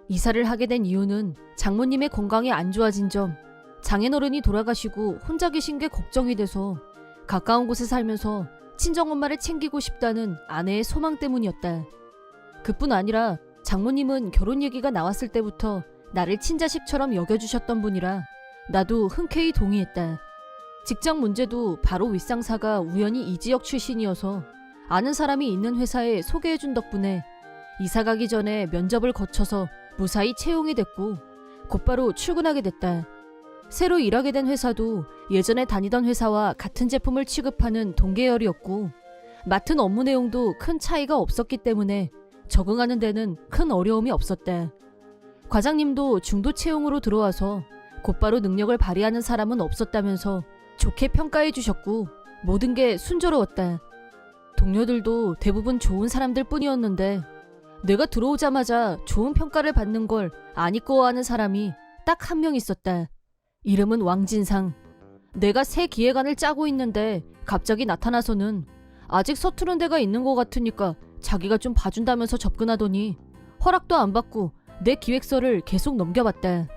이사를 하게 된 이유는 장모님의 건강이 안 좋아진 점, 장인어른이 돌아가시고 혼자 계신 게 걱정이 돼서 가까운 곳에 살면서 친정엄마를 챙기고 싶다는 아내의 소망 때문이었다. 그뿐 아니라 장모님은 결혼 얘기가 나왔을 때부터 나를 친자식처럼 여겨주셨던 분이라 나도 흔쾌히 동의했다. 직장 문제도 바로 윗상사가 우연히 이 지역 출신이어서 아는 사람이 있는 회사에 소개해준 덕분에 이사 가기 전에 면접을 거쳐서 무사히 채용이 됐고 곧바로 출근하게 됐다. 새로 일하게 된 회사도 예전에 다니던 회사와 같은 제품을 취급하는 동계열이었고 맡은 업무 내용도 큰 차이가 없었기 때문에 적응하는 데는 큰 어려움이 없었다. 과장님도 중도 채용으로 들어와서 곧바로 능력을 발휘하는 사람은 없었다면서 좋게 평가해 주셨고 모든 게 순조로웠다. 동료들도 대부분 좋은 사람들 뿐이었는데 내가 들어오자마자 좋은 평가를 받는 걸 안 이꺼워하는 사람이 딱 한 명 있었다. 이름은 왕진상. 내가 새 기획안을 짜고 있는데 갑자기 나타나서는 아직 서투른 데가 있는 것 같으니까 자기가 좀 봐준다면서 접근하더니 허락도 안 받고 내 기획서를 계속 넘겨봤대.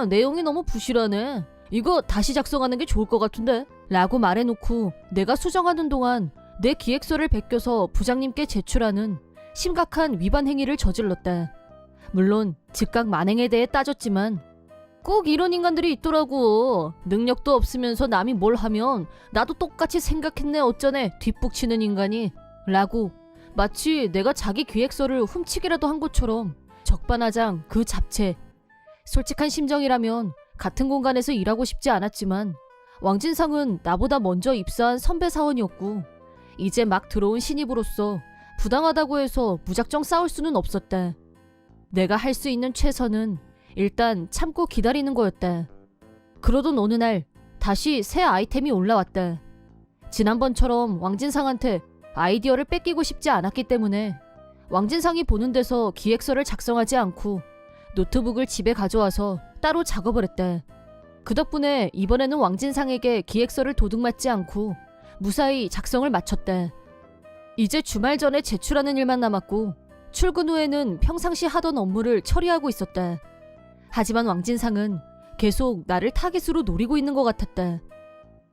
내용이 너무 부실하네. 이거 다시 작성하는 게 좋을 것 같은데? 라고 말해놓고 내가 수정하는 동안 내 기획서를 베껴서 부장님께 제출하는 심각한 위반 행위를 저질렀다. 물론 즉각 만행에 대해 따졌지만 꼭 이런 인간들이 있더라고. 능력도 없으면서 남이 뭘 하면 나도 똑같이 생각했네 어쩌네 뒷북치는 인간이 라고 마치 내가 자기 기획서를 훔치기라도 한 것처럼 적반하장 그 잡채. 솔직한 심정이라면 같은 공간에서 일하고 싶지 않았지만 왕진상은 나보다 먼저 입사한 선배 사원이었고 이제 막 들어온 신입으로서 부당하다고 해서 무작정 싸울 수는 없었다. 내가 할 수 있는 최선은 일단 참고 기다리는 거였다. 그러던 어느 날 다시 새 아이템이 올라왔다. 지난번처럼 왕진상한테 아이디어를 뺏기고 싶지 않았기 때문에 왕진상이 보는 데서 기획서를 작성하지 않고 노트북을 집에 가져와서 따로 작업을 했다. 그 덕분에 이번에는 왕진상에게 기획서를 도둑맞지 않고 무사히 작성을 마쳤다. 이제 주말 전에 제출하는 일만 남았고 출근 후에는 평상시 하던 업무를 처리하고 있었다. 하지만 왕진상은 계속 나를 타깃으로 노리고 있는 것 같았다.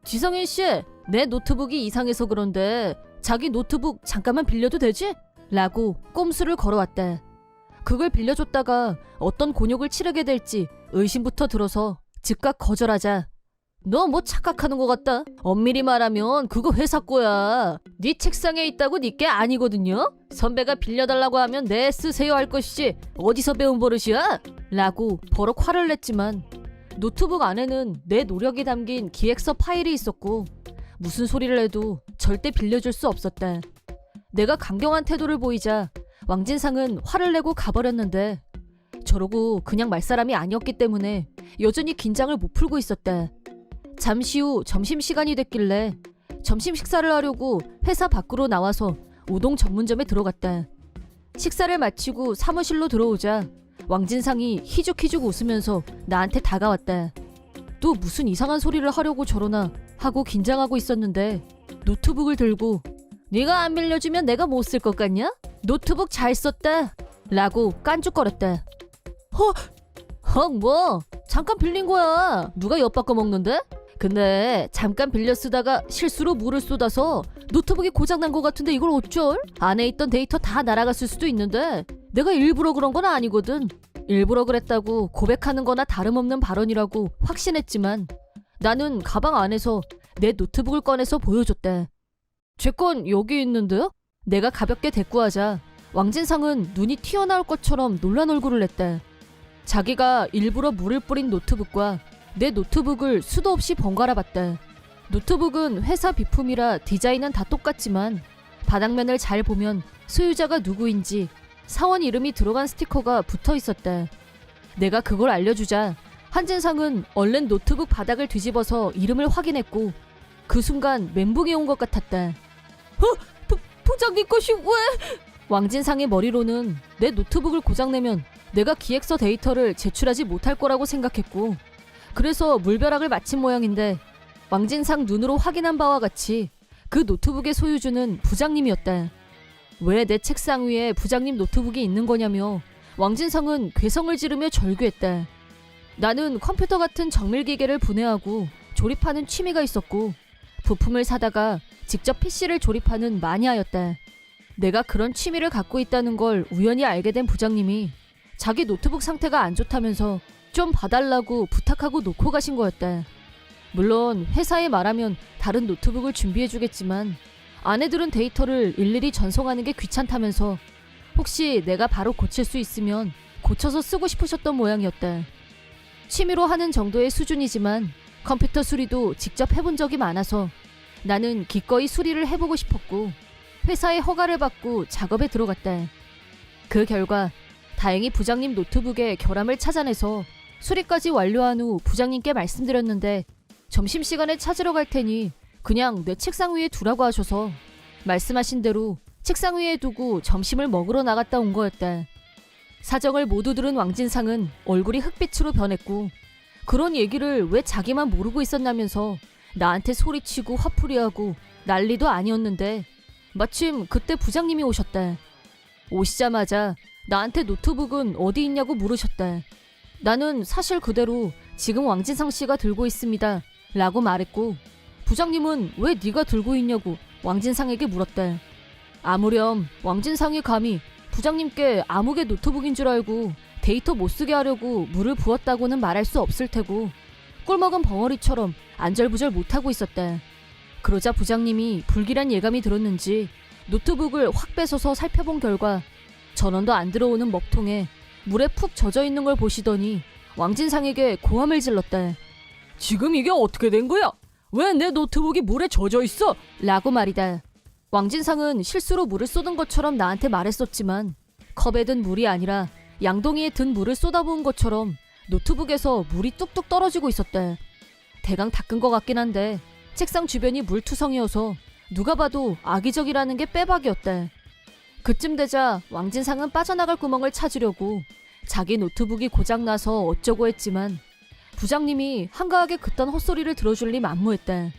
지성인 씨, 내 노트북이 이상해서 그런데 자기 노트북 잠깐만 빌려도 되지? 라고 꼼수를 걸어왔다. 그걸 빌려줬다가 어떤 곤욕을 치르게 될지 의심부터 들어서 즉각 거절하자 너 뭐 착각하는 것 같다. 엄밀히 말하면 그거 회사 거야. 네 책상에 있다고 네 게 아니거든요. 선배가 빌려달라고 하면 내 쓰세요 할 것이지 어디서 배운 버릇이야? 라고 버럭 화를 냈지만 노트북 안에는 내 노력이 담긴 기획서 파일이 있었고 무슨 소리를 해도 절대 빌려줄 수 없었다. 내가 강경한 태도를 보이자 왕진상은 화를 내고 가버렸는데 저러고 그냥 말 사람이 아니었기 때문에 여전히 긴장을 못 풀고 있었다. 잠시 후 점심시간이 됐길래 점심 식사를 하려고 회사 밖으로 나와서 우동 전문점에 들어갔다. 식사를 마치고 사무실로 들어오자 왕진상이 희죽희죽 웃으면서 나한테 다가왔다. 또 무슨 이상한 소리를 하려고 저러나 하고 긴장하고 있었는데 노트북을 들고 네가 안 빌려주면 내가 못 쓸 것 같냐? 노트북 잘 썼다 라고 깐죽거렸다. 뭐 잠깐 빌린 거야. 누가 엿바꿔 먹는데? 근데 잠깐 빌려 쓰다가 실수로 물을 쏟아서 노트북이 고장난 것 같은데 이걸 어쩔? 안에 있던 데이터 다 날아갔을 수도 있는데 내가 일부러 그런 건 아니거든. 일부러 그랬다고 고백하는 거나 다름없는 발언이라고 확신했지만 나는 가방 안에서 내 노트북을 꺼내서 보여줬대. 제 건 여기 있는데요? 내가 가볍게 대꾸하자 왕진상은 눈이 튀어나올 것처럼 놀란 얼굴을 냈대. 자기가 일부러 물을 뿌린 노트북과 내 노트북을 수도 없이 번갈아 봤다. 노트북은 회사 비품이라 디자인은 다 똑같지만 바닥면을 잘 보면 소유자가 누구인지 사원 이름이 들어간 스티커가 붙어 있었다. 내가 그걸 알려주자 한진상은 얼른 노트북 바닥을 뒤집어서 이름을 확인했고 그 순간 멘붕이 온 것 같았다. 부장님 것이 왜? 왕진상의 머리로는 내 노트북을 고장내면 내가 기획서 데이터를 제출하지 못할 거라고 생각했고 그래서 물벼락을 맞힌 모양인데 왕진상 눈으로 확인한 바와 같이 그 노트북의 소유주는 부장님이었다. 왜 내 책상 위에 부장님 노트북이 있는 거냐며 왕진상은 괴성을 지르며 절규했다. 나는 컴퓨터 같은 정밀기계를 분해하고 조립하는 취미가 있었고 부품을 사다가 직접 PC를 조립하는 마니아였다. 내가 그런 취미를 갖고 있다는 걸 우연히 알게 된 부장님이 자기 노트북 상태가 안 좋다면서 좀 봐달라고 부탁하고 놓고 가신 거였다. 물론 회사에 말하면 다른 노트북을 준비해주겠지만 안에 들은 데이터를 일일이 전송하는 게 귀찮다면서 혹시 내가 바로 고칠 수 있으면 고쳐서 쓰고 싶으셨던 모양이었다. 취미로 하는 정도의 수준이지만 컴퓨터 수리도 직접 해본 적이 많아서 나는 기꺼이 수리를 해보고 싶었고 회사의 허가를 받고 작업에 들어갔다. 그 결과 다행히 부장님 노트북에 결함을 찾아내서 수리까지 완료한 후 부장님께 말씀드렸는데 점심시간에 찾으러 갈 테니 그냥 내 책상 위에 두라고 하셔서 말씀하신 대로 책상 위에 두고 점심을 먹으러 나갔다 온 거였다. 사정을 모두 들은 왕진상은 얼굴이 흑빛으로 변했고 그런 얘기를 왜 자기만 모르고 있었냐면서 나한테 소리치고 화풀이하고 난리도 아니었는데 마침 그때 부장님이 오셨다. 오시자마자 나한테 노트북은 어디 있냐고 물으셨다. 나는 사실 그대로 지금 왕진상 씨가 들고 있습니다 라고 말했고, 부장님은 왜 네가 들고 있냐고 왕진상에게 물었다. 아무렴 왕진상이 감히 부장님께 암흑의 노트북인 줄 알고 데이터 못 쓰게 하려고 물을 부었다고는 말할 수 없을 테고, 꿀먹은 벙어리처럼 안절부절 못하고 있었다. 그러자 부장님이 불길한 예감이 들었는지 노트북을 확 뺏어서 살펴본 결과 전원도 안 들어오는 먹통에 물에 푹 젖어 있는 걸 보시더니 왕진상에게 고함을 질렀다. 지금 이게 어떻게 된 거야? 왜 내 노트북이 물에 젖어 있어? 라고 말이다. 왕진상은 실수로 물을 쏟은 것처럼 나한테 말했었지만 컵에 든 물이 아니라 양동이에 든 물을 쏟아부은 것처럼 노트북에서 물이 뚝뚝 떨어지고 있었다. 대강 닦은 것 같긴 한데 책상 주변이 물투성이어서 누가 봐도 악의적이라는 게 빼박이었다. 그쯤 되자 왕진상은 빠져나갈 구멍을 찾으려고 자기 노트북이 고장나서 어쩌고 했지만 부장님이 한가하게 그딴 헛소리를 들어줄 리 만무했다.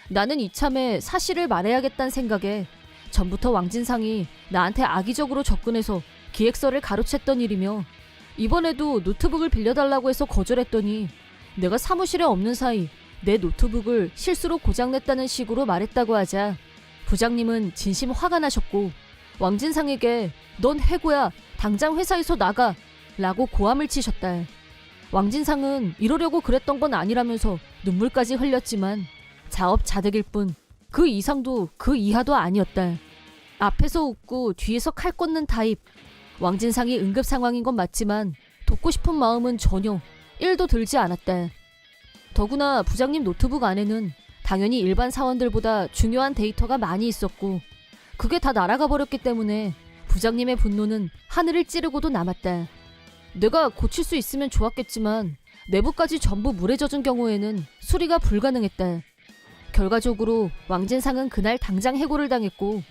나는 이참에 사실을 말해야겠다는 생각에 전부터 왕진상이 나한테 악의적으로 접근해서 기획서를 가로챘던 일이며, 이번에도 노트북을 빌려달라고 해서 거절했더니 내가 사무실에 없는 사이 내 노트북을 실수로 고장냈다는 식으로 말했다고 하자 부장님은 진심 화가 나셨고 왕진상에게 넌 해고야, 당장 회사에서 나가 라고 고함을 치셨다. 왕진상은 이러려고 그랬던 건 아니라면서 눈물까지 흘렸지만 자업자득일 뿐 그 이상도 그 이하도 아니었다. 앞에서 웃고 뒤에서 칼 꽂는 타입. 왕진상이 응급 상황인 건 맞지만 돕고 싶은 마음은 전혀 1도 들지 않았다. 더구나 부장님 노트북 안에는 당연히 일반 사원들보다 중요한 데이터가 많이 있었고 그게 다 날아가 버렸기 때문에 부장님의 분노는 하늘을 찌르고도 남았다. 내가 고칠 수 있으면 좋았겠지만 내부까지 전부 물에 젖은 경우에는 수리가 불가능했다. 결과적으로 왕진상은 그날 당장 해고를 당했고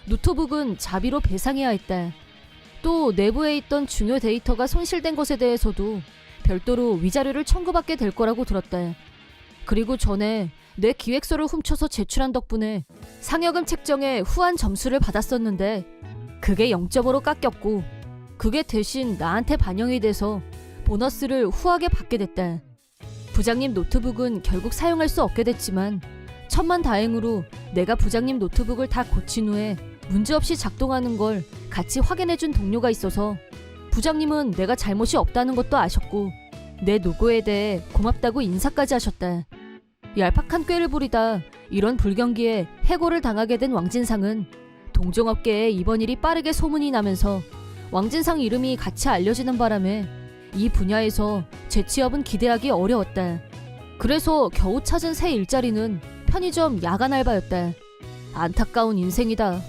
노트북은 자비로 배상해야 했다. 또 내부에 있던 중요 데이터가 손실된 것에 대해서도 별도로 위자료를 청구받게 될 거라고 들었다. 그리고 전에 내 기획서를 훔쳐서 제출한 덕분에 상여금 책정에 후한 점수를 받았었는데 그게 0점으로 깎였고 그게 대신 나한테 반영이 돼서 보너스를 후하게 받게 됐다. 부장님 노트북은 결국 사용할 수 없게 됐지만 천만다행으로 내가 부장님 노트북을 다 고친 후에 문제없이 작동하는 걸 같이 확인해준 동료가 있어서 부장님은 내가 잘못이 없다는 것도 아셨고 내 노고에 대해 고맙다고 인사까지 하셨다. 얄팍한 꾀를 부리다 이런 불경기에 해고를 당하게 된 왕진상은 동종업계에 이번 일이 빠르게 소문이 나면서 왕진상 이름이 같이 알려지는 바람에 이 분야에서 재취업은 기대하기 어려웠다. 그래서 겨우 찾은 새 일자리는 편의점 야간 알바였다. 안타까운 인생이다.